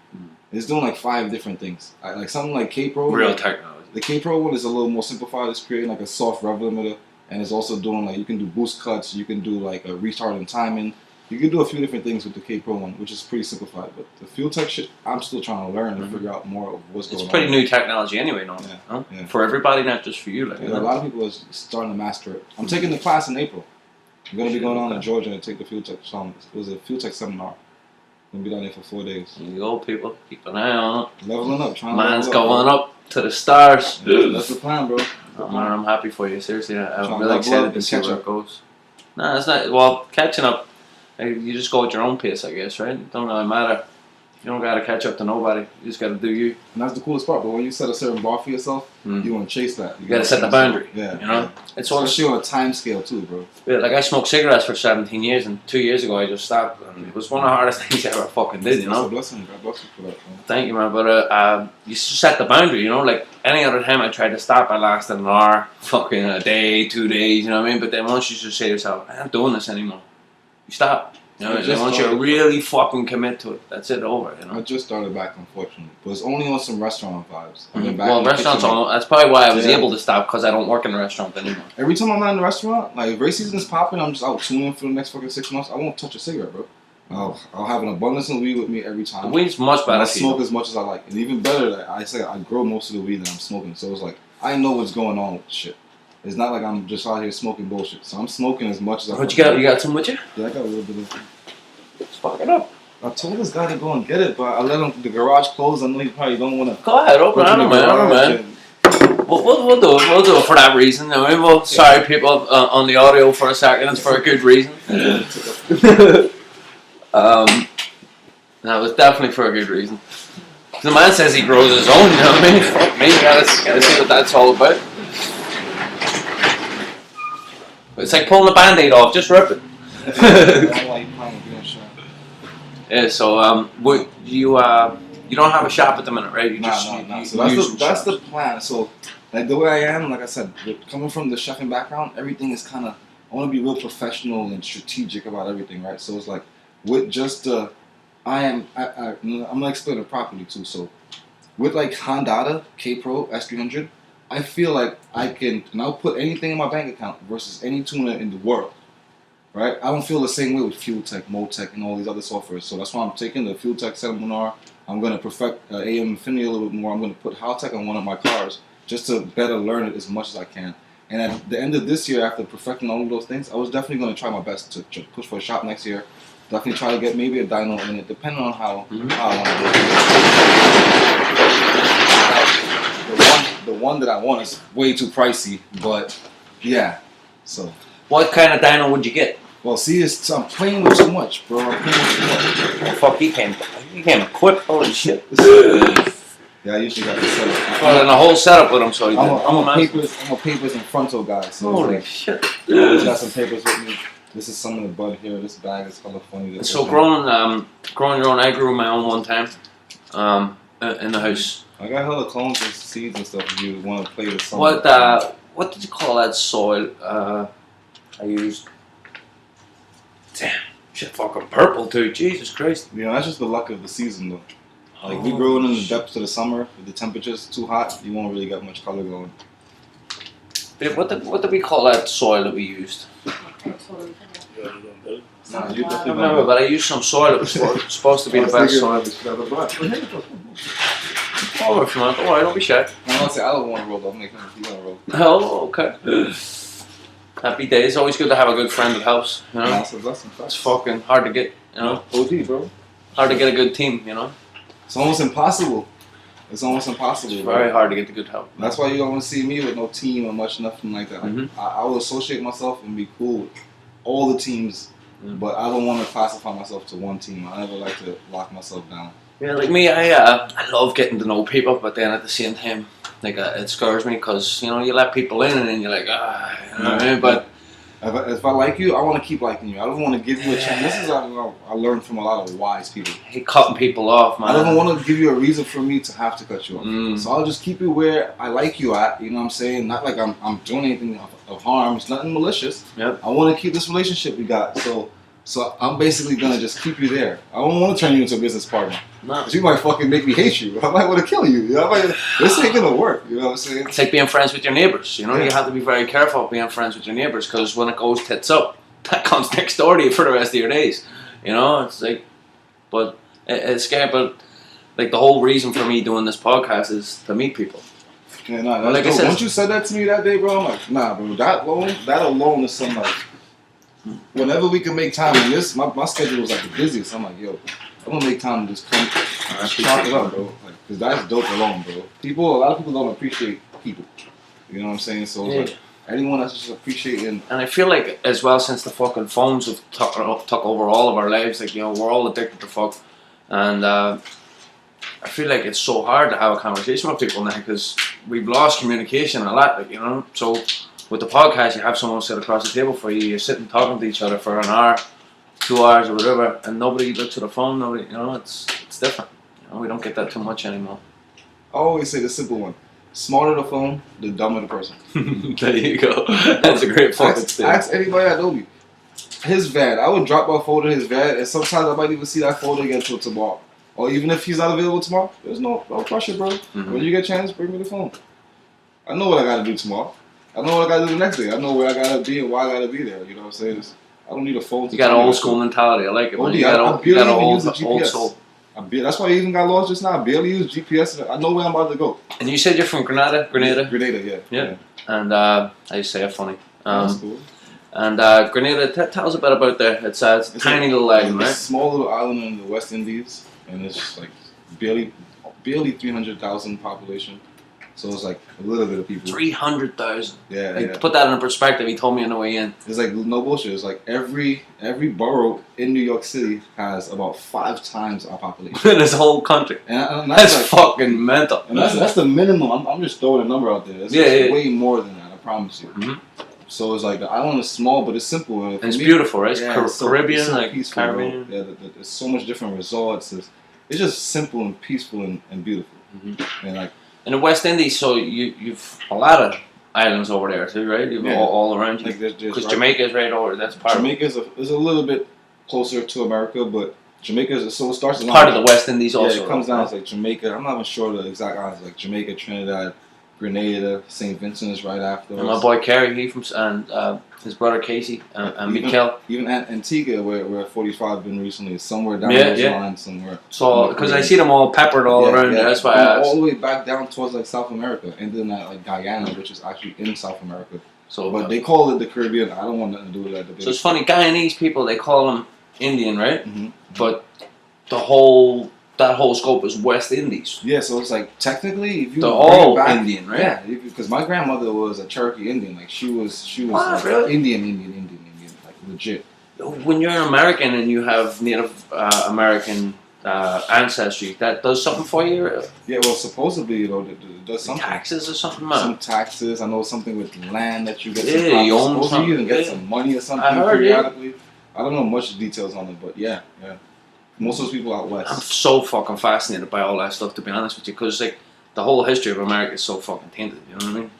S2: It's doing like 5 different things. Like something like K-Pro.
S1: Real technology.
S2: The K-Pro one is a little more simplified. It's creating like a soft rev limiter. And it's also doing like, you can do boost cuts. You can do like a restart and timing. You can do a few different things with the K-Pro one, which is pretty simplified. But the Fuel Tech shit, I'm still trying to learn and figure out more of what's going on.
S1: It's pretty new technology anyway, no?
S2: Yeah.
S1: Huh?
S2: Yeah.
S1: For everybody, not just for you. Like,
S2: a lot of people are starting to master it. I'm taking the class in April. I'm going to be going down to Georgia and take the Fuel Tech. It was a Fuel Tech seminar. I'm going to be down there for 4 days.
S1: There you go, people. Keep an eye on it.
S2: Leveling up.
S1: Man's going up to the stars.
S2: Yeah, that's the plan, bro.
S1: Man, I'm happy for you. Seriously, I'm really excited to see where it goes. No, it's not. Well, catching up, you just go at your own pace, I guess, right? It don't really matter. You don't gotta catch up to nobody. You just gotta do you.
S2: And that's the coolest part. But when you set a certain bar for yourself, you want to chase that.
S1: You gotta set the boundary.
S2: Yeah.
S1: You know?
S2: Yeah. It's especially on a time scale too, bro.
S1: Yeah, like I smoked cigarettes for 17 years, and 2 years ago I just stopped. And it was one of the hardest things I ever fucking did, you know?
S2: It's a blessing. God bless you for that, man.
S1: Thank you, man. But you set the boundary, you know? Like any other time I tried to stop, I lasted an hour, fucking a day, 2 days, you know what I mean? But then once you just say to yourself, I'm not doing this anymore, you stop. You know, once you really fucking commit to it, that's it, over, you know?
S2: I just started back, unfortunately. But it's only on some restaurant vibes.
S1: Well, restaurants, that's probably why I was able to stop, because I don't work in a restaurant anymore.
S2: Every time I'm at a restaurant, like if race season is popping, I'm just out tuning for the next fucking 6 months, I won't touch a cigarette, bro. I'll have an abundance of weed with me every time.
S1: The weed's much better.
S2: I smoke as much as I like, and even better, that I grow most of the weed that I'm smoking. So it's like I know what's going on with the shit. It's not like I'm just out here smoking bullshit. So I'm smoking as much as I.
S1: What you got? You got some with you?
S2: Yeah, I got a little bit of.
S1: Let's fuck it up.
S2: I told this guy to go and get it, but I let him. The garage closed. I know he probably don't want to.
S1: Go ahead, open it, man. We'll do it. We'll do it for that reason. I mean, well, sorry, people on the audio for a second. It's for a good reason. That was definitely for a good reason. The man says he grows his own. You know what I mean? Fuck me. Gotta see what that's all about. It's like pulling a Band-Aid off. Just rip it. Yeah. So you don't have a shop at the minute, right?
S2: No. So that's the plan. So like the way I am, like I said, coming from the chefing background, everything is kind of. I want to be real professional and strategic about everything, right? So it's like with just I'm gonna explain it properly too. So with like Honda K Pro S300, I feel like I can now put anything in my bank account versus any tuner in the world, right? I don't feel the same way with Fuel Tech, Motec, and all these other softwares. So that's why I'm taking the Fuel Tech seminar. I'm gonna perfect AM Infinity a little bit more. I'm gonna put Haltech on one of my cars just to better learn it as much as I can. And at the end of this year, after perfecting all of those things, I was definitely going to try my best to push for a shop next year. Definitely try to get maybe a dyno in it, depending on how I want to do it. The one that I want is way too pricey, but yeah. So.
S1: What kind of dyno would you get?
S2: Well, see, I'm playing with too much, bro.
S1: Oh, fuck, he came equipped. Holy shit.
S2: Yeah, I usually got the setup.
S1: Well, then the whole setup with him, so
S2: I'm a papers and frontal guy. So
S1: holy shit!
S2: I always got some papers with me. This is some of the bud here. This bag is color funny.
S1: So growing your own, I grew my own one time, in the house.
S2: I got hella clones and seeds and stuff. If you want to play with some.
S1: What did you call that soil? I used. Damn, shit, fucking purple too. Jesus Christ!
S2: Yeah, that's just the luck of the season, though. Like, we grow it in the depths of the summer. If the temperature's too hot, you won't really get much color going.
S1: What did we call that soil that we used?
S2: Nah,
S1: I don't remember, but I used some soil that was supposed to be the best soil. Oh, if you want, don't worry, don't be shy.
S2: I don't say I don't want to roll, though. I'm making you want to roll.
S1: Oh, okay. Happy days. Always good to have a good friend that helps. You know,
S2: That's a blessing.
S1: it's fucking hard to get. You know,
S2: OD, bro.
S1: hard to get a good team. You know.
S2: It's almost impossible. It's almost impossible.
S1: It's very hard to get the good help.
S2: That's why you don't want to see me with no team or much, nothing like that. Like, I will associate myself and be cool with all the teams, but I don't want to classify myself to one team. I never like to lock myself down.
S1: Yeah, like me, I love getting to know people, but then at the same time, like it scares me because you know you let people in and then you're like you know what I mean? But
S2: if I like you, I want to keep liking you. I don't want to give you a chance. This is how I learned from a lot of wise people.
S1: I hate cutting people off, man.
S2: I don't want to give you a reason for me to have to cut you off. So I'll just keep you where I like you at. You know what I'm saying? Not like I'm doing anything of harm. It's nothing malicious.
S1: Yep.
S2: I want to keep this relationship we got. So I'm basically gonna just keep you there. I don't want to turn you into a business partner.
S1: No.
S2: Cause you might fucking make me hate you. I might want to kill you. You know, this ain't gonna work. You know what I'm saying?
S1: It's like being friends with your neighbours. You know, you have to be very careful being friends with your neighbours because when it goes tits up, that comes next door to you for the rest of your days. You know, it's like, but it's scary. But like the whole reason for me doing this podcast is to meet people.
S2: Yeah, nah, like I said, once you said that to me that day, bro, I'm like, nah, bro, that alone is something like. Whenever we can make time, and my schedule was like the busiest. I'm like, yo, I'm gonna make time to just come, chalk it up, bro. Like, cause that's dope alone, bro. A lot of people don't appreciate people. You know what I'm saying? So like, anyone that's just appreciating.
S1: And I feel like as well, since the fucking phones have took over all of our lives, like you know, we're all addicted to fuck, and I feel like it's so hard to have a conversation with people now because we've lost communication a lot. Like you know, so. With the podcast, you have someone sit across the table for you. You're sitting talking to each other for an hour, 2 hours, or whatever, and nobody looks at the phone. Nobody, you know, it's different. You know, we don't get that too much anymore.
S2: I always say the simple one: smarter the phone, the dumber the person.
S1: There you go. That's a great fucking thing.
S2: Ask anybody that know me. His van, I would drop my folder in his van, and sometimes I might even see that folder again till tomorrow. Or even if he's not available tomorrow, there's no pressure, bro. When you get a chance, bring me the phone. I know what I got to do tomorrow. I know what I gotta do the next day. I know where I gotta be and why I gotta be there. You know what I'm saying? I don't need a phone.
S1: You got an old school mentality. I like it. Man. You got an old soul.
S2: That's why I even got lost just now. I barely use GPS. I know where I'm about to go.
S1: And you said you're from Grenada?
S2: Grenada, yeah.
S1: And I used to say it funny.
S2: That's cool.
S1: And Grenada, tell us a bit about that. It's a tiny little island, right?
S2: It's a small little island in the West Indies, and it's like barely 300,000 population. So it's like a little bit of people.
S1: 300,000.
S2: Yeah,
S1: like, put that in perspective. He told me on the way in.
S2: It's like no bullshit. It's like every borough in New York City has about 5 times our population.
S1: In this whole country.
S2: And
S1: that's like, fucking mental.
S2: And that's the minimum. I'm just throwing a number out there. It's way more than that. I promise you.
S1: Mm-hmm.
S2: So it's like the island is small, but it's simple.
S1: And it's beautiful, right? It's Caribbean,
S2: it's so
S1: like
S2: peaceful,
S1: Caribbean.
S2: Yeah, there's so much different resorts. It's just simple and peaceful and beautiful.
S1: Mm-hmm.
S2: And like.
S1: In the West Indies, so you've a lot of islands over there too, right? You've all around you. Because Jamaica is right over. That's part.
S2: Jamaica is a little bit closer to America, but Jamaica is so it starts.
S1: Part of the West Indies also.
S2: Yeah, it comes down to like Jamaica. I'm not even sure the exact islands. Like Jamaica, Trinidad, Grenada, St. Vincent is right after.
S1: And my boy Kerry, and his brother Casey, and Mikel.
S2: Even Antigua, where 45 been recently, is somewhere down those lines somewhere.
S1: So, because I see them all peppered all around there, that's why I asked.
S2: All the way back down towards like South America, and then like Guyana, which is actually in South America. So, but they call it the Caribbean. I don't want nothing to do with that.
S1: So it's funny, Guyanese people, they call them Indian, right?
S2: Mm-hmm.
S1: But that whole scope is West Indies.
S2: Yeah, so it's like technically, if you
S1: they're all back, Indian, right?
S2: Yeah, because my grandmother was a Cherokee Indian. Like she was like
S1: really?
S2: Indian, like legit.
S1: When you're an American and you have Native American ancestry, that does something for you?
S2: Yeah, well, supposedly, it does something.
S1: Taxes or something, man.
S2: Some taxes. I know something with land that you get.
S1: Yeah, you own something.
S2: You even get some money or something
S1: I heard
S2: periodically. I don't know much details on it, but yeah. Most of those people out west.
S1: I'm so fucking fascinated by all that stuff, to be honest with you, because like the whole history of America is so fucking tainted. You know what I mean?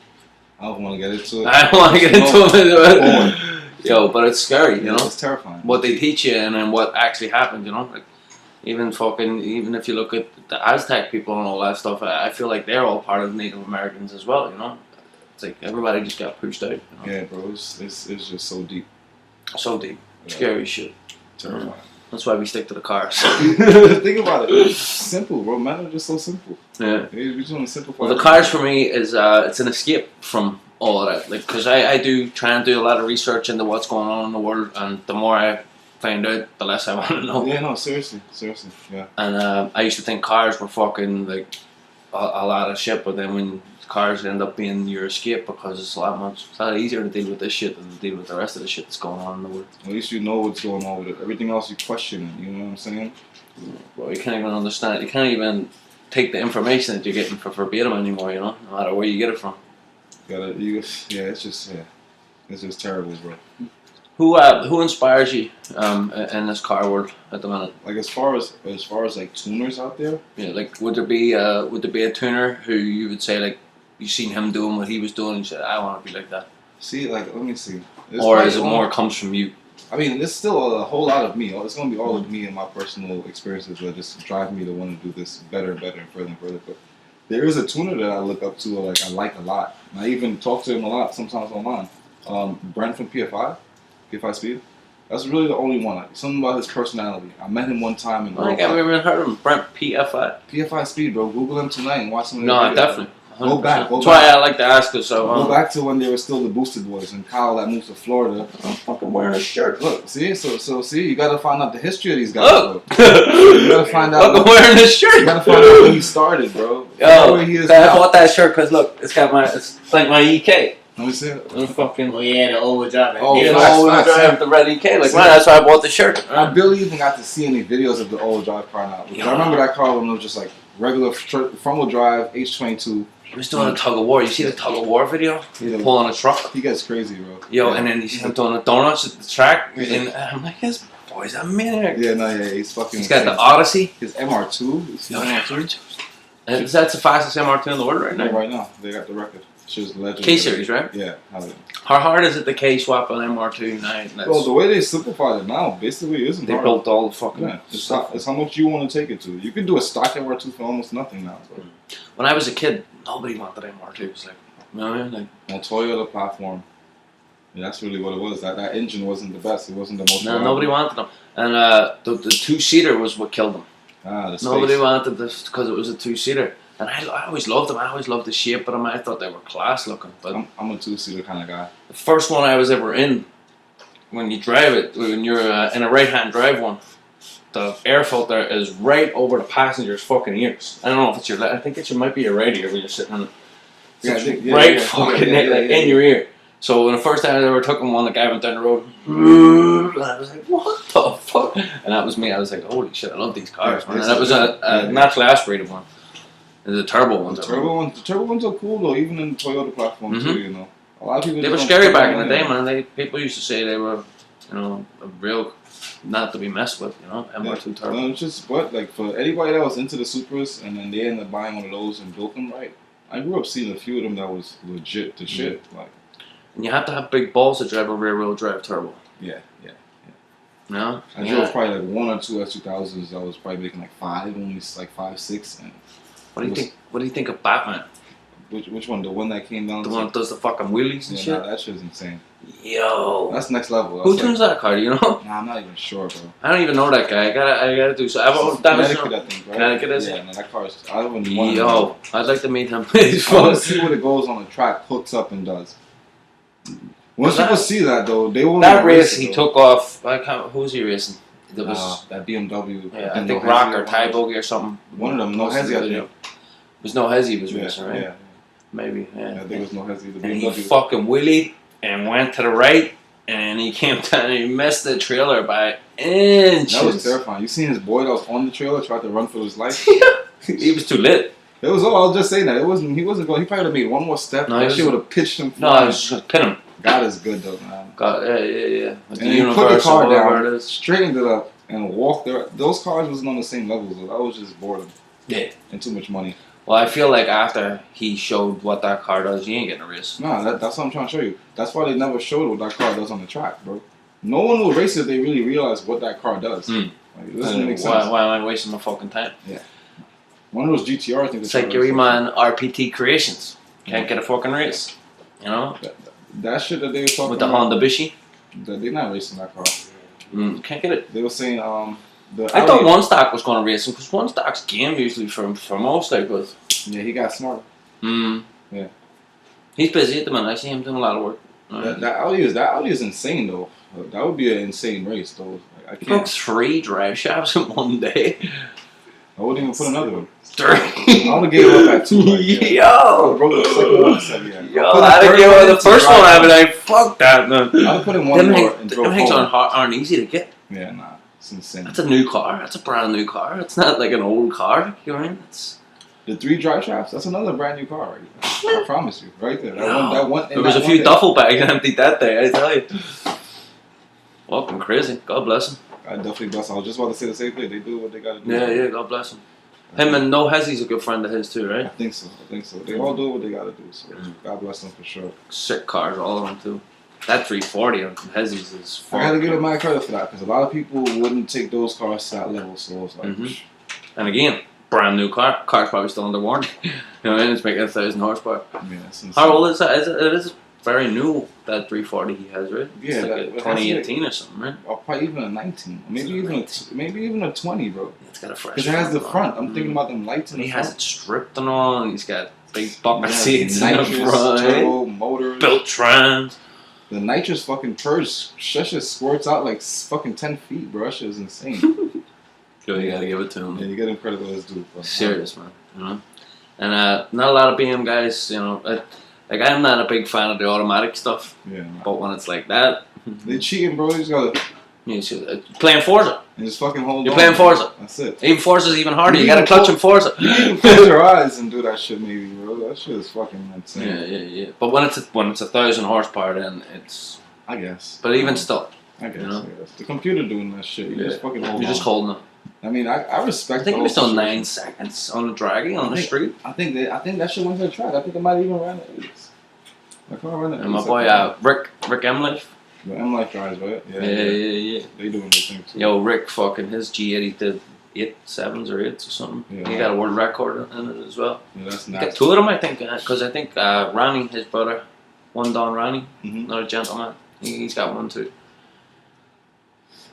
S2: I don't want to get into it.
S1: I don't want to get into it. Yo, but it's scary, you know.
S2: It's terrifying.
S1: What they teach you and then what actually happened, you know. Like even if you look at the Aztec people and all that stuff, I feel like they're all part of Native Americans as well. You know, it's like everybody just got pushed out. You know?
S2: Yeah, bro. It's just so deep.
S1: So deep. Scary shit.
S2: Terrifying.
S1: That's why we stick to the cars.
S2: Think about it. It's simple, bro. Men are just so simple.
S1: Yeah.
S2: We're doing simple.
S1: Well, the cars for me is it's an escape from all of that. Like, because I do try and do a lot of research into what's going on in the world, and the more I find out, the less I want to know.
S2: Yeah, no, seriously, yeah.
S1: And I used to think cars were fucking like a lot of shit, but then when cars end up being your escape, because it's a lot easier to deal with this shit than to deal with the rest of the shit that's going on in the world.
S2: At least you know what's going on with it. Everything else you question it, you know what I'm saying?
S1: Well, you can't even understand. You can't even take the information that you're getting for verbatim anymore, you know, no matter where you get it from.
S2: It's just terrible, bro.
S1: Who inspires you in this car world at the minute?
S2: Like as far as like tuners out there?
S1: Yeah, like would there be a tuner who you would say like you seen him doing what he was doing and you said I want to be like that?
S2: See, like let me see.
S1: Or is it more comes from you?
S2: I mean, there's still a whole lot of me. It's gonna be all of me and my personal experiences that just drive me to want to do this better and better and further and further. But there is a tuner that I look up to, or like I like a lot. And I even talk to him a lot sometimes online. Brent from pt1. pt1 Speed. That's really the only one. Like, something about his personality. I met him one time in.
S1: I think I've even heard of him. Brent pt1.
S2: pt1 Speed, bro. Google him tonight and watch some of his
S1: No,
S2: videos.
S1: Definitely. 100%.
S2: Go back.
S1: That's why I like to ask us. So
S2: go back to when they were still the Boosted Boys and Kyle that moved to Florida.
S1: I'm fucking wearing a shirt.
S2: Look, see, see, you gotta find out the history of these guys.
S1: Look,
S2: you gotta find out.
S1: I'm wearing this shirt.
S2: You gotta find out when he started, bro.
S1: Yo,
S2: where he is
S1: I
S2: now.
S1: bought that shirt because look, it's like my EK.
S2: Let me see it.
S1: I'm fucking.
S3: Oh yeah, the old drive.
S2: Oh,
S1: yeah,
S2: facts,
S1: the old
S2: facts.
S1: drive, the red EK. Like, man, that's why I bought the shirt.
S2: I barely even got to see any videos of the old drive car now. Because I remember that car when it was just like regular front-wheel drive H22.
S1: He was doing a tug of war. You see the tug of war video? He's pulling a truck.
S2: He gets crazy, bro.
S1: Yo, and then he's doing the donuts at the track. And I'm like, this boy's a maniac.
S2: Yeah, he's fucking.
S1: He's got the Odyssey.
S2: His MR2. His MR2.
S1: And that's the fastest MR2 in the world right now.
S2: Yeah, right now. They got the record. She's legendary.
S1: K-Series, right?
S2: Yeah.
S1: How hard is it to K-swap an MR2 now?
S2: Well, the way they simplified it now basically isn't hard.
S1: They built all the fucking
S2: it's how much you want to take it to. You can do a stock MR2 for almost nothing now. Bro.
S1: When I was a kid, nobody wanted MR2s. Like, you know what I mean? Like,
S2: on Toyota platform. Yeah, that's really what it was. That engine wasn't the best. It wasn't the most.
S1: No, nobody wanted them, and the 2-seater was what killed them.
S2: The
S1: Nobody
S2: space.
S1: wanted this because it was a 2-seater, and I always loved them. I always loved the shape of them. I thought they were class looking. But
S2: I'm a 2-seater kind of guy.
S1: the first one I was ever in, when you drive it, when you're in a right-hand drive one, the air filter is right over the passenger's fucking ears. I don't know if it's your I think it might be your right ear when you're sitting in it. In your ear. So when the first time I ever took one, the guy went down the road, and I was like, what the fuck? And that was me. I was like, holy shit, I love these cars, man. And that was a naturally aspirated one. And the turbo ones.
S2: The turbo ones are cool though, even in the Toyota platform too. You know, a lot of people.
S1: They were scary back in the day, man. People used to say they were, you know, a real not to be messed with. You know, MR2 turbo.
S2: No, it's just like for anybody that was into the Supras and then they ended up buying one of those and built them right. I grew up seeing a few of them that was legit to shit. Like,
S1: and you have to have big balls to drive a rear-wheel drive turbo.
S2: Yeah.
S1: No,
S2: I drove probably like 1 or 2 S2000s. I was probably making like 5, only like 5, 6. And
S1: what do you think? What do you think of Batman?
S2: Which one? The one that came down.
S1: The one that does the fucking wheelies and shit.
S2: Nah, that shit's insane.
S1: Yo,
S2: that's next level.
S1: Who tunes that car? Do you know?
S2: Nah, I'm not even sure, bro.
S1: I don't even know that guy. I gotta do so.
S2: Connecticut, I think, right?
S1: Connecticut is
S2: it? Yeah, that car is. I wouldn't
S1: Yo, I'd like to meet him.
S2: I want to see what it goes on the track, hooks up and does. Once people see that though, they won't.
S1: That race he took off. Who was he racing? That was
S2: that BMW.
S1: Yeah, I think Rock or Ty Bogey or something.
S2: One of them, No Hezzy, I think.
S1: It was No Hezzy was racing, right?
S2: Yeah.
S1: Maybe, yeah.
S2: I think it was No Hezzy. The
S1: and
S2: BMW.
S1: he fucking wheelied and went to the right, and he came down and he missed the trailer by inches.
S2: That was terrifying. You seen his boy that was on the trailer tried to run for his life?
S1: He was too lit.
S2: It was all. I was just saying that. It wasn't. He wasn't going. He probably would have made one more step.
S1: No,
S2: that shit would have pitched him.
S1: No, I was just pin him.
S2: God is good though, man.
S1: God, yeah.
S2: And he put the car down, straightened it up, and walked there. Those cars wasn't on the same levels. Though. That was just boredom.
S1: Yeah.
S2: And too much money.
S1: Well, I feel like after he showed what that car does, you ain't getting a race.
S2: No, that's what I'm trying to show you. That's why they never showed what that car does on the track, bro. No one will race if they really realize what that car does. Like, it doesn't make sense.
S1: Why am I wasting my fucking time?
S2: Yeah. One of those GTR things.
S1: It's like your man RPT Creations. Can't get a fucking race. You know?
S2: That shit that they were talking
S1: with the
S2: about,
S1: Honda Bishi.
S2: They're not racing that car.
S1: Can't get it.
S2: They were saying
S1: I thought One Stock was going to race him because One Stock's game usually for most like with.
S2: Yeah, he got smart. Yeah.
S1: He's busy at the minute. I see him doing a lot of work.
S2: That Audi is insane though. That would be an insane race though. I
S1: He broke 3 drive shafts in one day.
S2: I wouldn't even put another one.
S1: 3.
S2: I would have gave up at 2.
S1: Yo!
S2: Broke the second one. Said, yeah.
S1: Yo, I'd have given up the first one. I'd be like, fuck that, man.
S2: I'd have put in one more and drove
S1: home. Them things aren't easy to get.
S2: Yeah, nah. It's insane.
S1: That's a new car. That's a brand new car. It's not like an old car. You know what I mean? It's
S2: the 3 drive shafts. That's another brand new car. Right there. I promise you, right there. That one.
S1: There was a few duffel bags emptied that day. I tell you. Fucking crazy. God bless him.
S2: I definitely bless him. I was just about to say the same thing. They do what they gotta do.
S1: Yeah. God bless him. Him and No Hezzy's a good friend of his too, right?
S2: I think so. They all do what they gotta do. So God bless them for sure.
S1: Sick cars, all of them too. That 340 on Hezzy's is.
S2: I gotta give them my credit for that because a lot of people wouldn't take those cars to that level. So it's like.
S1: And again, brand new car. Car's probably still under warranty. You know what I mean? It's making 1,000 horsepower.
S2: Yeah, that's insane.
S1: How old is that? It is very new, that 340 he has, right?
S2: Yeah,
S1: it's like a 2018 or something, right?
S2: Or probably even a 19. Maybe even a 20, bro.
S1: It's got a fresh.
S2: Because it has the front. I'm thinking about them lights in the front.
S1: He has it stripped and all, and he's got big bucket seats in the
S2: nitrous,
S1: front.
S2: turbo, motors.
S1: Built trans.
S2: The nitrous fucking purge, that shit squirts out like fucking 10 feet, bro. That shit is insane.
S1: Yo, you gotta give it to him.
S2: Yeah, you get him credit for his due, bro.
S1: Serious, man. You know? And not a lot of BM guys, you know, like I'm not a big fan of the automatic stuff.
S2: Yeah.
S1: But when it's like that,
S2: they cheating, bro. You just gotta.
S1: Playing Forza.
S2: And just fucking hold on.
S1: You're playing Forza.
S2: That's it.
S1: Even Forza's even harder. You gotta clutch in Forza.
S2: You can close your eyes and do that shit, maybe, bro. That shit is fucking insane.
S1: Yeah. But when it's 1,000 horsepower, then it's.
S2: I guess.
S1: But even still.
S2: I guess.
S1: You know?
S2: I guess. The computer doing that shit. You just fucking hold on.
S1: You're just holding it.
S2: I mean, I respect.
S1: I think he was still 9 seconds on the dragging on the street.
S2: I think that shit went to the track. I think it might even run at least. I can't run it.
S1: And my boy Rick Emlich.
S2: The M-Life drives, right?
S1: Yeah.
S2: They doing their thing too.
S1: Yo, Rick fucking his G80 did 8.7s or 8s or something.
S2: Yeah.
S1: He got a world record in it as well.
S2: Yeah, that's
S1: He
S2: nice.
S1: got 2 of them, I think, because I think Ronnie, his brother, one Don Ronnie,
S2: Mm-hmm.
S1: another gentleman. He's got one too.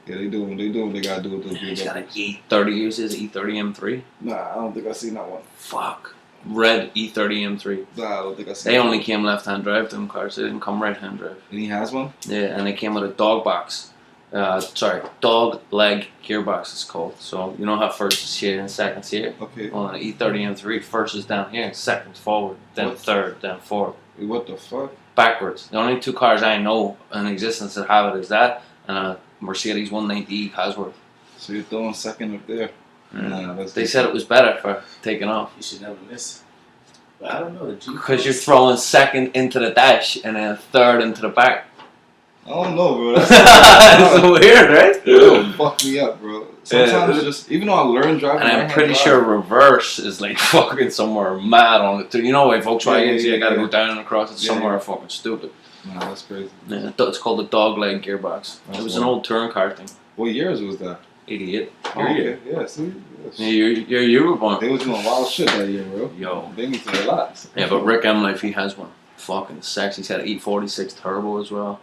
S2: Yeah, they do what they gotta do with those
S1: He's got an
S2: BMWs.
S1: E30. Uses E30 M3.
S2: Nah, I don't think I seen that one.
S1: Fuck. Red E30 M3.
S2: Nah, I don't think I seen
S1: They
S2: that
S1: only
S2: one.
S1: came left-hand drive. Them cars. They didn't come right-hand drive.
S2: And he has one?
S1: Yeah, and they came with a dog box. Dog leg gearbox it's called. So you know how first is here and second's here?
S2: Okay.
S1: Well, an E30 M3, first is down here, second's forward, then
S2: What?
S1: third, then forward.
S2: Wait, what the fuck?
S1: Backwards. The only two cars I know in existence that have it is that and a Mercedes 190E Cosworth.
S2: So you're throwing second up there. Nah, that's
S1: They said it was better for taking off.
S3: You should never miss. But I don't know the G.
S1: Because you're throwing second into the dash and then third into the back.
S2: I don't know, bro.
S1: It's
S2: That's
S1: weird, right?
S2: It'll fuck me up, bro. Sometimes it's just, even though I learned driving,
S1: And I'm
S2: right-hand
S1: pretty
S2: drive,
S1: sure reverse is like fucking somewhere mad on it too. You know, like Volkswagens, you gotta go down and across. It's somewhere fucking stupid.
S2: Nah, that's crazy.
S1: Yeah, it's called the dog leg gearbox. It was an old touring car thing.
S2: What years was that?
S1: 88.
S2: Oh, okay. Yeah, see?
S1: Yeah, you were born.
S2: They was doing wild shit that year, bro.
S1: Yo.
S2: They need to relax.
S1: Yeah, but Rick M Life, he has one. Fucking sexy. He's had an E46 turbo as well.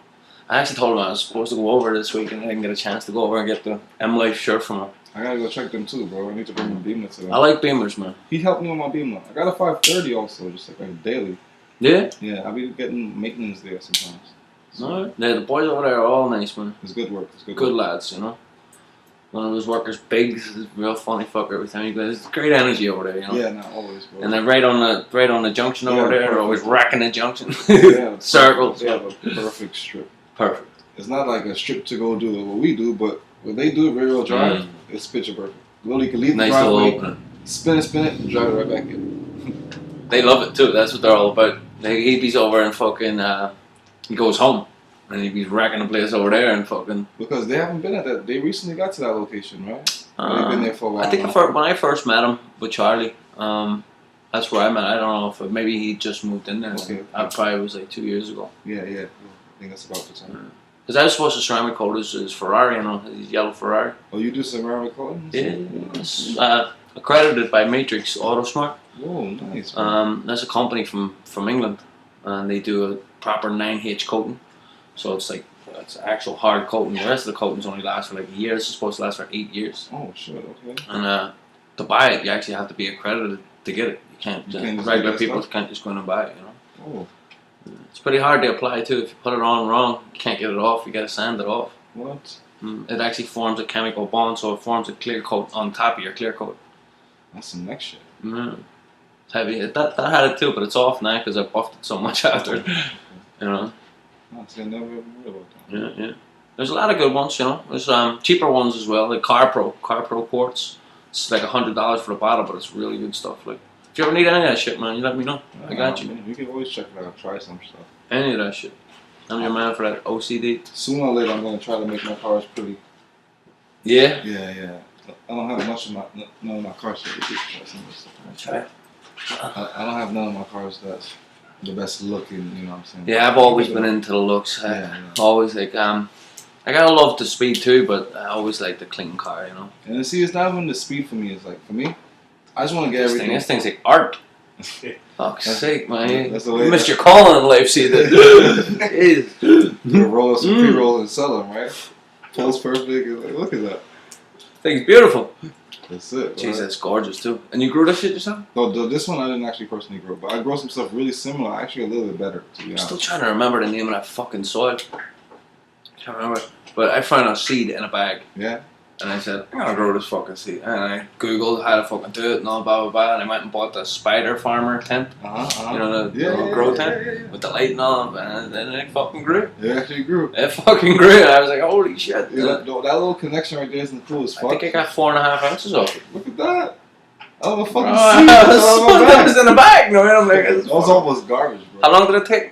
S1: I actually told him I was supposed to go over this week and I didn't get a chance to go over and get the M Life shirt from him.
S2: I gotta go check them too, bro. I need to bring my Beamer to them.
S1: I like Beamers, man.
S2: He helped me with my Beamer. I got a 530 also, just like daily.
S1: Yeah?
S2: Yeah, I be getting maintenance there sometimes. So
S1: Alright. Yeah, the boys over there are all nice, man.
S2: it's good work. It's good
S1: Good
S2: work.
S1: lads, you know. One of those workers, Biggs, is a real funny fucker every time he goes. It's great energy over there, you know.
S2: Yeah, not always, bro.
S1: And then right on the junction over there, they're always racking the junction.
S2: Yeah,
S1: Circles.
S2: They have a perfect strip.
S1: Perfect.
S2: It's not like a strip to go do what we do, but when they do rear wheel drive, it's picture perfect. Literally, you can leave
S1: Nice
S2: the
S1: little
S2: driveway,
S1: opening.
S2: spin it, and drive it right back in.
S1: They love it too. That's what they're all about. He'd be over and fucking. He goes home, and he'd be racking the place over there and fucking.
S2: Because they haven't been at that. They recently got to that location, right? They've been there for a while.
S1: I think
S2: now.
S1: when I first met him with Charlie, that's where I met. I don't know if maybe he just moved in there.
S2: Okay.
S1: I probably was like 2 years ago.
S2: Yeah. I think that's about the time.
S1: Because I was supposed to ceramic coat his Ferrari, you know, his yellow Ferrari.
S2: Oh, you do ceramic coating?
S1: Yeah, it's, accredited by Matrix Autosmart.
S2: Whoa, nice. Man.
S1: That's a company from England, and they do a proper 9H coating. So it's like it's actual hard coating. The rest of the coatings only last for like a year. This is supposed to last for 8 years.
S2: Oh, shit, okay.
S1: And to buy it, you actually have to be accredited to get it. You can't just regular people can't just go in and buy it. You know.
S2: Oh,
S1: It's pretty hard to apply too. If you put it on wrong, you can't get it off. You got to sand it off.
S2: what?
S1: It actually forms a chemical bond, so it forms a clear coat on top of your clear coat.
S2: That's some next shit.
S1: It's heavy. That had it too, but it's off now because I buffed it so much after. You know.
S2: Oh, see, I never even heard about that.
S1: Yeah. There's a lot of good ones, you know. There's cheaper ones as well, like Car Pro quartz. It's like $100 for the bottle, but it's really good stuff. Like, if you ever need any of that shit, man, you let me know. I got you.
S2: Man, you can always check it out. Try some stuff.
S1: Any of that shit. I'm your man for that OCD.
S2: Sooner or later, I'm gonna try to make my cars pretty.
S1: Yeah.
S2: Yeah. I don't have much of none of my cars.
S1: Try.
S2: I don't have none of my cars that's the best looking. You know what I'm saying?
S1: Yeah, I've always been into the looks. Always like I gotta love the speed too, but I always like the clean car, you know.
S2: And see, it's not even the speed for me. It's like for me, I just want to get everything.
S1: This thing's like art. Fuck's sake, man!
S2: That's the
S1: You
S2: way
S1: missed your calling in life, see that?
S2: You roll some pre-roll and sell them, right? Pulse perfect. Like, look at that.
S1: Thing's beautiful.
S2: That's it.
S1: Jeez,
S2: right?
S1: that's gorgeous too. And you grew that shit yourself?
S2: No, this one I didn't actually personally grow, but I grow some stuff really similar. Actually, a little bit better. To be
S1: I'm
S2: honest.
S1: still trying to remember the name of that fucking soil. Can't remember. But I found a seed in a bag.
S2: Yeah.
S1: And I said, I'm gonna grow this fucking seed. And I googled how to fucking do it and all blah blah blah. And I went and bought the spider farmer tent. You know, the little grow tent with the light and all. And then it fucking grew.
S2: It actually grew.
S1: It fucking grew. And I was like, holy shit.
S2: Yeah, that little connection right there isn't cool as fuck.
S1: I think I got 4.5 ounces of it.
S2: Look at that. I have a fucking
S1: Oh,
S2: seed.
S1: that was in the bag. No, I'm like,
S2: That was almost garbage, bro.
S1: how long did it take?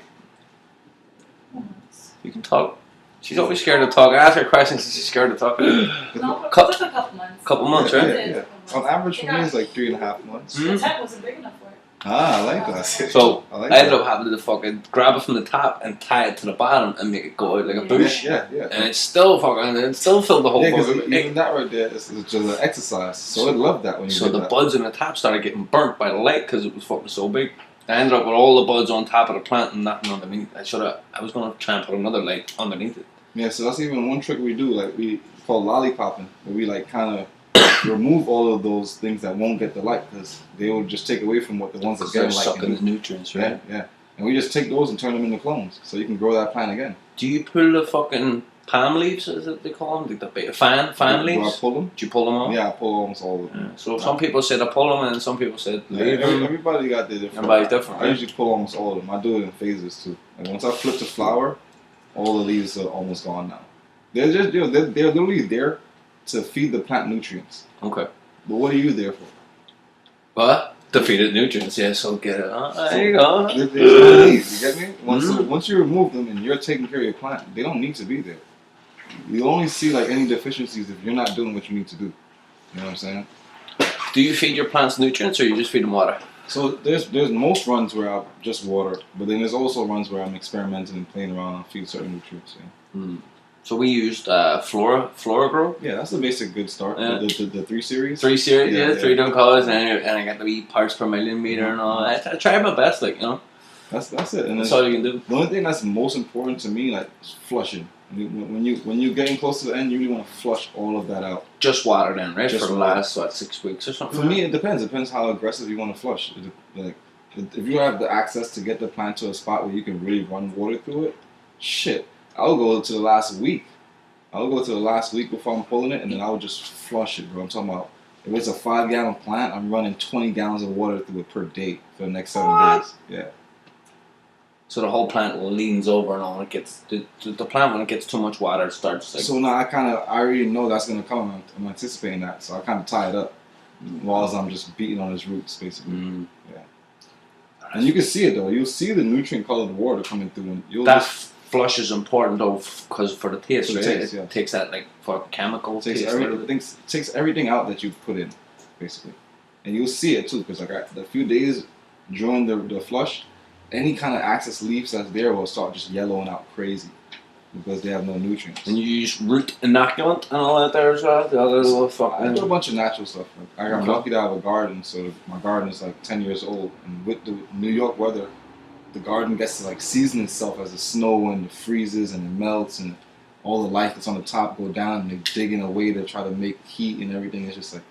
S1: You can talk. She's always scared to talk. I ask her questions and she's scared to talk.
S4: No, it took a couple months.
S1: Couple months, right?
S2: Yeah. On average for me, it's like 3.5 months.
S4: The tent wasn't big enough for it.
S2: Ah, I like that.
S1: So
S2: I like
S1: I ended
S2: that.
S1: up having to fucking grab it from the top and tie it to the bottom and make it go out like a bush.
S2: Yeah.
S1: And it still filled the whole
S2: Yeah, because
S1: fucking
S2: even that right there is just an exercise. So it loved that when you
S1: So
S2: did
S1: the
S2: that.
S1: buds in the top started getting burnt by the light because it was fucking so big. I ended up with all the buds on top of the plant and nothing underneath. I was gonna try and put another light underneath it.
S2: Yeah, so that's even one trick we do. Like we call lollipopping, where we like kind of remove all of those things that won't get the light because they will just take away from what the ones that
S1: They're
S2: get light.
S1: sucking the nutrients, right?
S2: Yeah, yeah. And we just take those and turn them into clones, so you can grow that plant again.
S1: Do you pull the fucking palm leaves, as they call them? The fan
S2: Do
S1: leaves?
S2: I pull them?
S1: Do you pull them off?
S2: Yeah, I pull almost all of them.
S1: Yeah. So some people said I pull them and some people said leave them.
S2: Everybody got their different.
S1: Everybody's different,
S2: I
S1: right?
S2: usually pull almost all of them. I do it in phases too. Like once I flip the flower, all the leaves are almost gone now. They're just they're literally there to feed the plant nutrients.
S1: Okay.
S2: But what are you there for?
S1: What? Defeated nutrients, yeah, so get it. There you go.
S2: There's no need, you get me? Once you remove them and you're taking care of your plant, they don't need to be there. You only see like any deficiencies if you're not doing what you need to do. You know what I'm saying?
S1: Do you feed your plants nutrients or you just feed them water?
S2: So there's most runs where I just water, but then there's also runs where I'm experimenting and playing around and feed certain nutrients. Yeah.
S1: So we used Flora Grow.
S2: Yeah, that's the basic good start.
S1: Yeah.
S2: The 3 series.
S1: 3 series,
S2: Yeah,
S1: yeah,
S2: yeah.
S1: 3 different colors, and I got the wee parts per million meter and all that. I tried my best, like, you know.
S2: That's it. And
S1: That's
S2: then
S1: all you can do.
S2: the only thing that's most important to me, like, is flushing. When you're getting close to the end, you really want to flush all of that out.
S1: Just water then, right?
S2: Just
S1: For the
S2: water.
S1: last, 6 weeks or something?
S2: For me, it depends. It depends how aggressive you want to flush. Like, if you have the access to get the plant to a spot where you can really run water through it, shit, I'll go to the last week. I'll go to the last week before I'm pulling it, and then I'll just flush it, bro. I'm talking about, if it's a 5-gallon plant, I'm running 20 gallons of water through it per day for the next 7 days. Yeah.
S1: So the whole plant leans over and all. It gets the plant, when it gets too much water, it starts like.
S2: So now I already know that's gonna come. I'm anticipating that, so I kind of tie it up, while I'm just beating on its roots, basically. Yeah. And you can see it though. You'll see the nutrient colored water coming through, and you'll
S1: That flush is important though, because for the taste,
S2: For the
S1: right?
S2: taste,
S1: It
S2: yeah.
S1: takes that like for chemical
S2: takes
S1: taste.
S2: takes everything out that you put in, basically, and you'll see it too. Because like a few days during the flush, any kind of excess leaves that's there will start just yellowing out crazy because they have no nutrients.
S1: And you use root inoculant and all that there as well. The other little
S2: I
S1: fucking.
S2: do a bunch of natural stuff. Like, I got
S1: Okay.
S2: lucky to have a garden, so my garden is like 10 years old, and with the New York weather, the garden gets to like season itself as the snow and it freezes and it melts and all the life that's on the top go down and they're digging away to try to make heat and everything. It's just like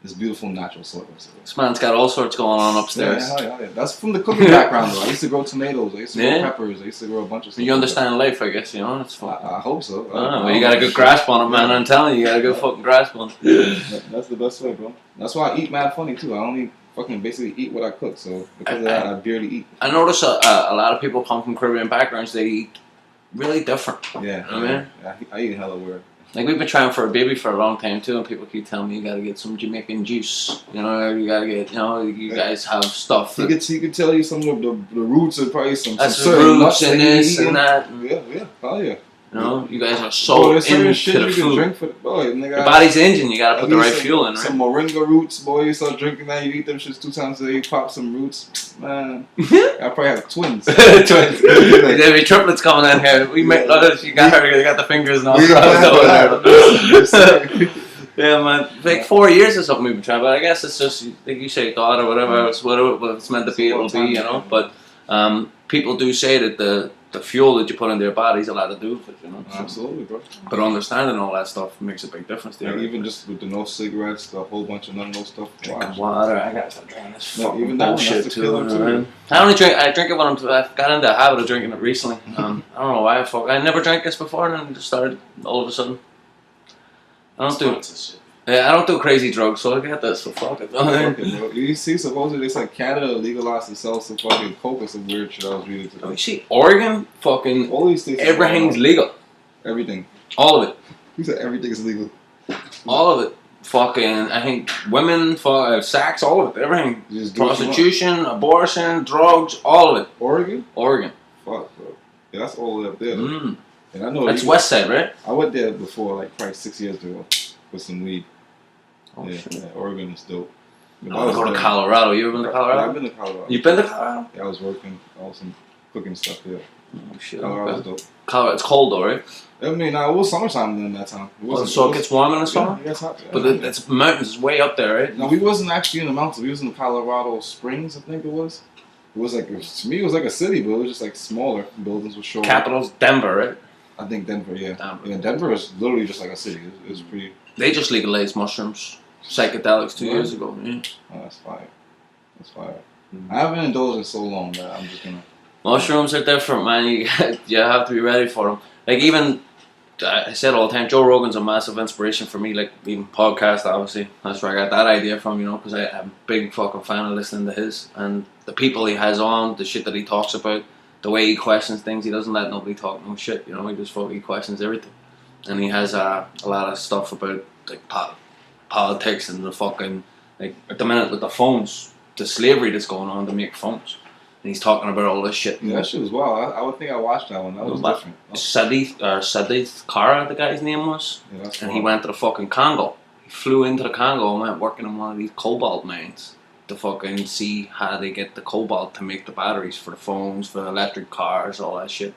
S2: this beautiful natural soil.
S1: This man's got all sorts going on upstairs.
S2: Yeah. That's from the cooking background though. I used to grow tomatoes. I used to grow
S1: Yeah.
S2: peppers. I used to grow a bunch of stuff.
S1: You understand life, I guess, you know? It's fun.
S2: I hope so.
S1: Well, you got a good grasp on it, man. I'm telling you, you got a good fucking grasp on it.
S2: That's the best way, bro. That's why I eat mad funny too. I only fucking basically eat what I cook. So because of that, I barely eat.
S1: I notice a lot of people come from Caribbean backgrounds, they eat really different.
S2: Yeah,
S1: Yeah.
S2: I eat hella weird.
S1: Like, we've been trying for a baby for a long time too, and people keep telling me you gotta get some Jamaican juice. You know, you gotta get, you know, you guys have stuff.
S2: He could tell you some of the roots and probably some
S1: That's
S2: some
S1: the
S2: certain
S1: roots
S2: nuts
S1: and
S2: that you
S1: this
S2: eat.
S1: and that.
S2: Yeah, hell yeah.
S1: You know, you guys are
S2: Oh,
S1: so
S2: there's certain
S1: into
S2: shit
S1: the
S2: you can
S1: food.
S2: drink for the boy. Nigga,
S1: Your body's engine, you gotta put the right fuel in, right?
S2: Some moringa roots, boy. You start drinking that, you eat them shits 2 times a day. You pop some roots, man. I probably have twins.
S1: Twins. There'll be triplets coming in here. We make you got her. You got the fingers and all. Yeah, man. Like 4 years or something we've been trying, but I guess it's just like you say, God or whatever. It's whatever it's meant to be. It'll be, you know. But people do say that the fuel that you put in their body's a lot to do with it, you know.
S2: Absolutely, bro.
S1: But understanding all that stuff makes a big difference.
S2: Like
S1: There,
S2: even just with the no cigarettes, the whole bunch of none of those stuff.
S1: drinking water. I gotta start drinking this
S2: No,
S1: fucking
S2: even that one,
S1: bullshit
S2: that's the
S1: too.
S2: killer too.
S1: Man. I only drink. I drink it when I've got into the habit of drinking it recently. I don't know why. I never drank this before, and then it just started all of a sudden. I don't do.
S3: Shit.
S1: Yeah, I don't do crazy drugs, so I got this. So fuck it.
S2: Fuck it, bro. You see, supposedly it's like Canada legalized to sell some fucking coke or some weird shit I was reading
S1: You
S2: today.
S1: see, Oregon, fucking
S2: All these things.
S1: everything's legal.
S2: Everything.
S1: All of it.
S2: He said everything is legal.
S1: All of it. Fucking, I think women, sex, all of it. Everything.
S2: You just do what you want.
S1: Prostitution, abortion, drugs, all of it.
S2: Oregon?
S1: Oregon.
S2: Fuck, bro. Yeah, that's all the way up there. though.
S1: Mm.
S2: And I know
S1: That's West Side, right?
S2: I went there before, like probably 6 years ago, with some weed.
S1: Oh,
S2: yeah,
S1: shit.
S2: yeah, Oregon is dope. But
S1: I want to go to Colorado. You ever been to
S2: Yeah,
S1: Colorado?
S2: I've been to Colorado.
S1: You been to Colorado?
S2: Yeah, I was working, some cooking stuff there.
S1: Oh shit.
S2: Colorado was
S1: Okay.
S2: dope.
S1: Colorado, it's cold though, right?
S2: I mean, it was summertime then that time. It wasn't,
S1: So it gets warm in the summer?
S2: Yeah, it gets hot. Yeah.
S1: But it's mountains, it's way up there, right?
S2: No, we wasn't actually in the mountains. We was in the Colorado Springs, I think it was. To me, it was like a city, but it was just like smaller. Buildings were short.
S1: Capital's Denver, right?
S2: I think Denver, yeah.
S1: Denver.
S2: Yeah, Denver is literally just like a city. It was pretty.
S1: They just legalized mushrooms, psychedelics 2 years ago. Yeah.
S2: Oh, that's fire. That's fire.
S1: Mm.
S2: I haven't indulged in so long that I'm just gonna.
S1: Mushrooms are different, man. You have to be ready for them. Like even I said all the time, Joe Rogan's a massive inspiration for me. Like even podcast, obviously, that's where I got that idea from. You know, because I'm a big fucking fan of listening to his and the people he has on, the shit that he talks about, the way he questions things. He doesn't let nobody talk no shit. You know, he questions everything, and he has a lot of stuff about like politics and the fucking like at the minute with the phones, the slavery that's going on to make phones. And he's talking about all this shit.
S2: Yeah, that shit was wild. I would think I watched that one. That was different.
S1: Sadith Kara, the guy's name was.
S2: Yeah, that's
S1: and
S2: wild.
S1: he went to the fucking Congo. He flew into the Congo and went working in one of these cobalt mines to fucking see how they get the cobalt to make the batteries for the phones, for the electric cars, all that shit.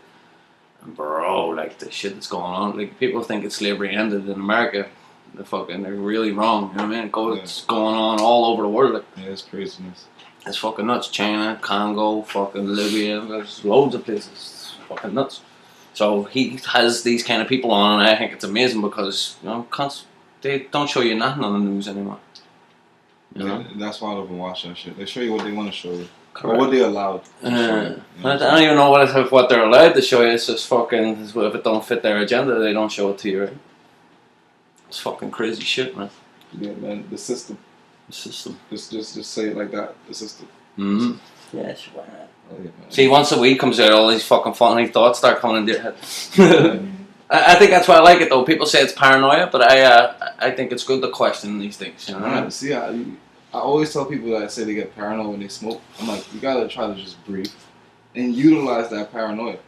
S1: And bro, like the shit that's going on, like people think it's slavery ended in America. They're really wrong. You know what I mean? It's going on all over the world. Like,
S2: yeah, it's craziness.
S1: it's fucking nuts. China, Congo, fucking Libya, there's loads of places. It's fucking nuts. So he has these kind of people on, and I think it's amazing because, you know, they don't show you nothing on the news anymore. You know?
S2: Yeah, that's why I don't even watch that shit. They show you what they want to show you.
S1: Correct.
S2: Or what they allowed. To show you.
S1: I don't even know what they're allowed to show you. It's just fucking, if it don't fit their agenda, they don't show it to you, right? It's fucking crazy shit, man.
S2: Yeah, man. The system.
S1: The system.
S2: Just say it like that. The system.
S1: Mm-hmm. Yeah, why not?
S2: Oh, yeah, man.
S1: See, once the weed comes out, all these fucking funny thoughts start coming into your head. I think that's why I like it, though. People say it's paranoia, but I think it's good to question these things. You know?
S2: Yeah, see, I always tell people that say they get paranoid when they smoke. I'm like, you gotta try to just breathe and utilize that paranoia.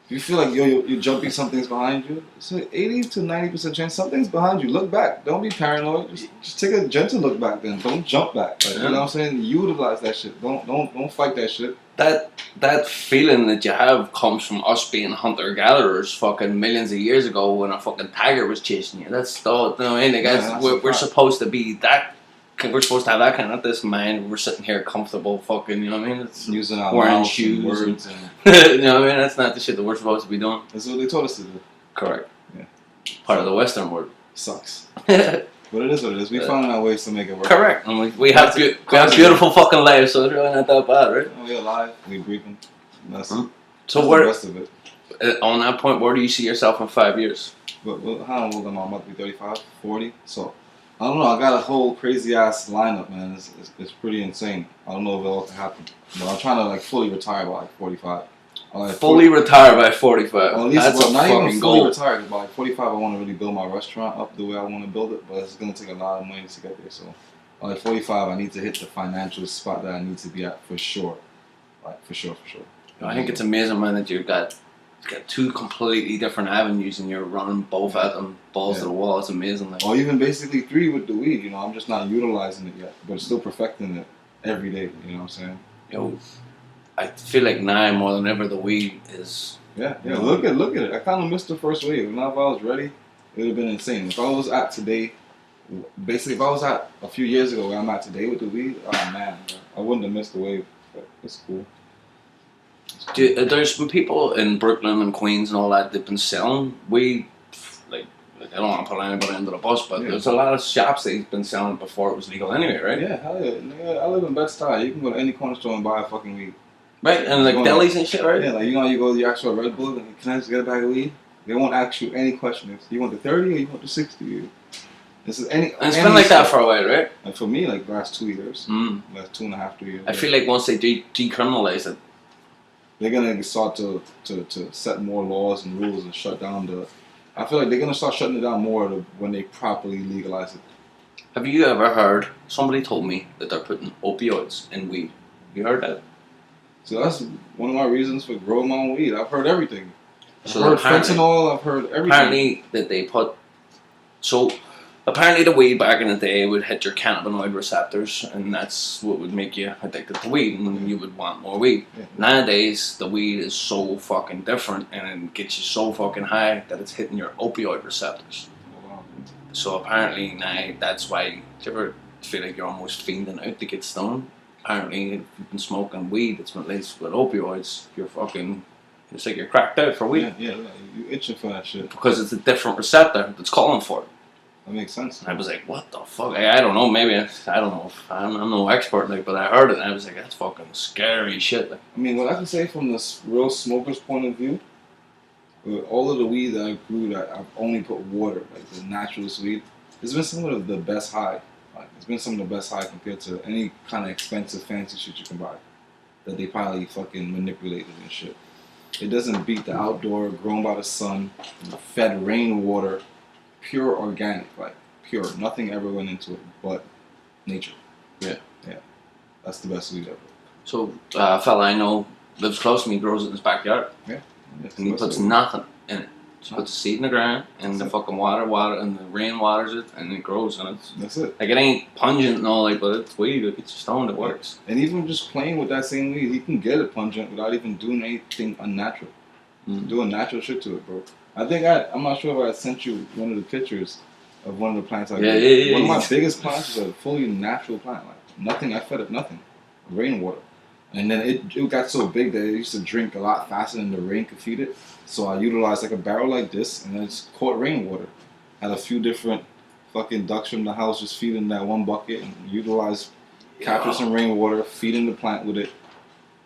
S2: If you feel like you're jumping, something's behind you, it's an 80 to 90% chance something's behind you. Look back. Don't be paranoid. Just take a gentle look back. Then don't jump back. Like, you know what I'm saying? Utilize that shit. Don't fight that shit.
S1: That feeling that you have comes from us being hunter-gatherers fucking millions of years ago when a fucking tiger was chasing you. That's the, you know what I mean? Like, we're supposed to be that, we're supposed to have that kind of this mind. We're sitting here comfortable fucking, you know what I mean? It's
S2: using our
S1: wearing
S2: mouths
S1: shoes
S2: and words.
S1: you know what I mean? That's not the shit that we're supposed to be doing.
S2: That's what they told us to do.
S1: Correct.
S2: Yeah.
S1: Part of the Western world.
S2: Sucks. But it is what it is. We found our ways to make it work.
S1: Correct. And we have beautiful fucking lives, so it's really not that bad, right?
S2: We're alive. We're breathing. That's
S1: So
S2: that's
S1: where,
S2: the rest of it.
S1: on that point, where do you see yourself in 5 years?
S2: But how old am I? I'm about to be 35, 40. So I don't know. I got a whole crazy ass lineup, man. It's pretty insane. I don't know if it'll happen, but I'm trying to like fully retire by like 45.
S1: Fully retire by 45.
S2: Well, at least
S1: that's
S2: not
S1: fucking
S2: even fully
S1: goal.
S2: retired. By like 45, I want to really build my restaurant up the way I want to build it, but it's gonna take a lot of money to get there. So, by like 45, I need to hit the financial spot that I need to be at for sure. Like for sure.
S1: I think it's amazing, man, that you've got two completely different avenues and you're running both at them, balls to the wall. It's amazing. Like.
S2: Or even basically 3 with the weed. You know, I'm just not utilizing it yet, but still perfecting it every day. You know what I'm saying?
S1: Yo, I feel like now more than ever the weed is.
S2: Yeah. Look at it. I kind of missed the first wave. Now if I was ready, it would have been insane. If I was at today, basically if I was at a few years ago where I'm at today with the weed, oh man, I wouldn't have missed the wave. But it's cool.
S1: There's been people in Brooklyn and Queens and all that that've been selling weed. Like I don't want to put anybody under the bus, but there's a lot of shops that've been selling it before it was legal anyway, right?
S2: Yeah, hell yeah. Nigga, I live in Bed-Stuy. You can go to any corner store and buy a fucking weed.
S1: Right, and like delis and shit, right?
S2: Yeah, like you know, you go to the actual Red Bull and can I just get a bag of weed? They won't ask you any questions. You want the 30 or you want the 60? This is any.
S1: And it's been like that for a while, right?
S2: And for me, like the last 2 years, last 2.5, 3 years.
S1: I feel like once they decriminalize it,
S2: they're gonna start to set more laws and rules and shut down the. I feel like they're gonna start shutting it down more when they properly legalize it.
S1: Have you ever heard? Somebody told me that they're putting opioids in weed. You heard that?
S2: So that's one of my reasons for growing my own weed. I've heard everything.
S1: So
S2: I've heard fentanyl. I've heard everything.
S1: Apparently, that they put. So, apparently, the weed back in the day would hit your cannabinoid receptors, and that's what would make you addicted to weed, and you would want more weed.
S2: Yeah.
S1: Nowadays, the weed is so fucking different, and it gets you so fucking high that it's hitting your opioid receptors.
S2: Oh, wow.
S1: So apparently now that's why. Do you ever feel like you're almost fiending out to get stoned? apparently if you've been smoking weed that's been laced with opioids, you're fucking, it's like you're cracked out for weed.
S2: Yeah, you itching for that shit.
S1: Because it's a different receptor that's calling for it.
S2: That makes sense.
S1: And I was like, what the fuck? I don't know, maybe, I don't know, I'm no expert, like, but I heard it and I was like, that's fucking scary shit. Like.
S2: I mean, what I can say from the real smoker's point of view, with all of the weed that I grew that I've only put water, like the naturalist weed, it's been some of the best high. Like, it's been some of the best high compared to any kind of expensive fancy shit you can buy that they probably fucking manipulated and shit. It doesn't beat the outdoor, grown by the sun, fed rainwater, pure organic, like pure. Nothing ever went into it but nature.
S1: Yeah.
S2: Yeah. That's the best weed ever.
S1: So, a fella I know lives close to me, grows it in his backyard.
S2: Yeah.
S1: And he puts nothing in it. Just puts a seed in the ground and the fucking water, and the rain waters it, and it grows. And
S2: that's it.
S1: Like, it ain't pungent and all, like, but it's weed. Like, it's stoned, it works.
S2: And even just playing with that same weed, he can get it pungent without even doing anything unnatural. Doing natural shit to it, bro. I think I'm not sure if I sent you one of the pictures of one of the plants I grew.
S1: Yeah.
S2: One of my biggest plants is a fully natural plant. Like nothing, I fed it nothing. Rainwater. And then it got so big that it used to drink a lot faster than the rain could feed it. So I utilized like a barrel like this and then it's caught rainwater. Had a few different fucking ducks from the house just feeding that one bucket and utilized, capture some rainwater, feeding the plant with it.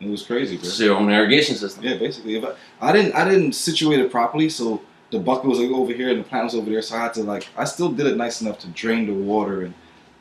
S2: It was crazy, bro.
S1: It's your own irrigation system.
S2: Yeah, basically. If I didn't situate it properly, so the bucket was like over here and the plant was over there. So I had to I still did it nice enough to drain the water,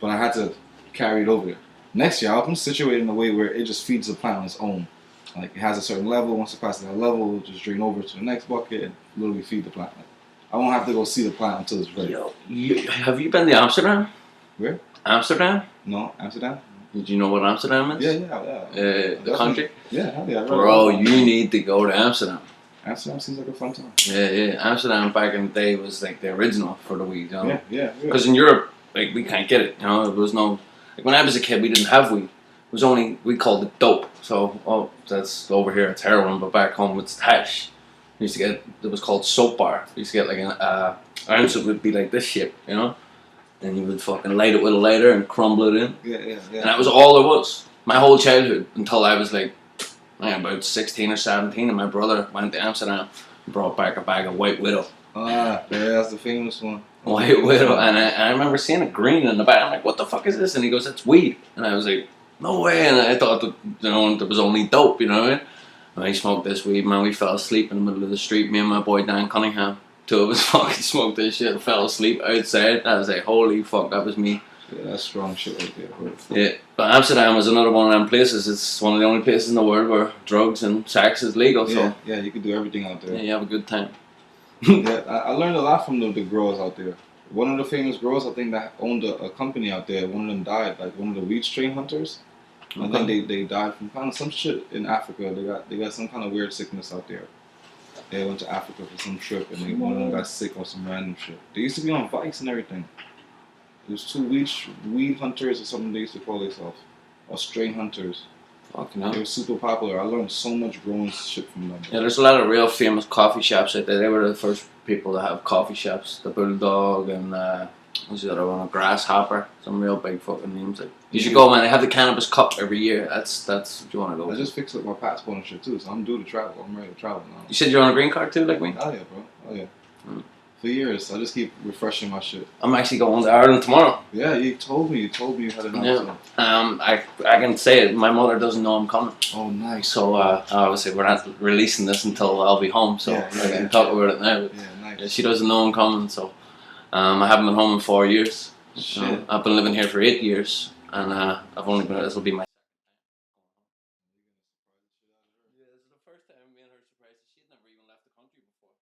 S2: but I had to carry it over there. Next year, I'll situate it in a way where it just feeds the plant on its own. Like it has a certain level. Once it passes that level, it'll just drain over to the next bucket and literally feed the plant. Like, I won't have to go see the plant until it's ready.
S1: Yo, have you been to Amsterdam?
S2: Where?
S1: Amsterdam?
S2: No, Amsterdam.
S1: Did you know what Amsterdam is?
S2: Yeah.
S1: The country?
S2: Yeah.
S1: Bro, you need to go to Amsterdam.
S2: Amsterdam seems like a fun time.
S1: Yeah. Amsterdam back in the day was like the original for the weed, you know?
S2: Yeah.
S1: Because in Europe, like, we can't get it, you know? There was no... Like, when I was a kid, we didn't have weed. It was only... We called it dope. So, that's over here, it's heroin, but back home, it's hash. We used to get... It was called soap bar. We used to get, like, an ounce of it would be like this shit, you know? And you would fucking light it with a lighter and crumble it in.
S2: Yeah.
S1: And that was all there was. My whole childhood, until I was like, about 16 or 17, and my brother went to Amsterdam and brought back a bag of White Widow.
S2: Yeah, that's the famous one.
S1: White Widow, and I remember seeing it green in the bag. I'm like, what the fuck is this? And he goes, it's weed. And I was like, no way. And I thought that, you know, there was only dope, you know what I mean? And I smoked this weed, man. We fell asleep in the middle of the street, me and my boy Dan Cunningham. Two of us fucking smoked this shit and fell asleep outside. I was like, holy fuck, that was me.
S2: Yeah, that's strong shit right there, bro.
S1: Yeah, but Amsterdam was another one of them places. It's one of the only places in the world where drugs and sex is legal. So
S2: Yeah, you can do everything out there.
S1: yeah, you have a good time.
S2: Yeah, I learned a lot from the growers out there. One of the famous growers, I think, that owned a company out there, one of them died, like one of the weed strain hunters. I think they died from kind of some shit in Africa. They got some kind of weird sickness out there. They went to Africa for some trip and one of them got sick or some random shit. They used to be on Vice and everything. There's two weed hunters or something they used to call themselves. Or strain hunters.
S1: Fucking hell.
S2: They were super popular. I learned so much growing shit from them.
S1: Yeah, there's a lot of real famous coffee shops out there. They were the first people to have coffee shops. The Bulldog and what's the other one? A Grasshopper. Some real big fucking names. Like, you should go, man. They have the Cannabis Cup every year. That's what you want to go.
S2: I just fixed up my passport and shit too, so I'm due to travel. I'm ready to travel now.
S1: You said you're on a green card too, like me?
S2: Oh yeah, bro. Oh yeah. For years, I just keep refreshing my shit.
S1: I'm actually going to Ireland tomorrow.
S2: Yeah, you told me you had an option.
S1: I can say it. My mother doesn't know I'm coming.
S2: Oh, nice.
S1: So obviously we're not releasing this until I'll be home. So I can talk about it now. But
S2: nice.
S1: she doesn't know I'm coming. So I haven't been home in 4 years.
S2: Shit.
S1: I've been living here for 8 years, and I've only been. This will be my. Yeah, this is the first time me and her surprised. She had never even left the country before.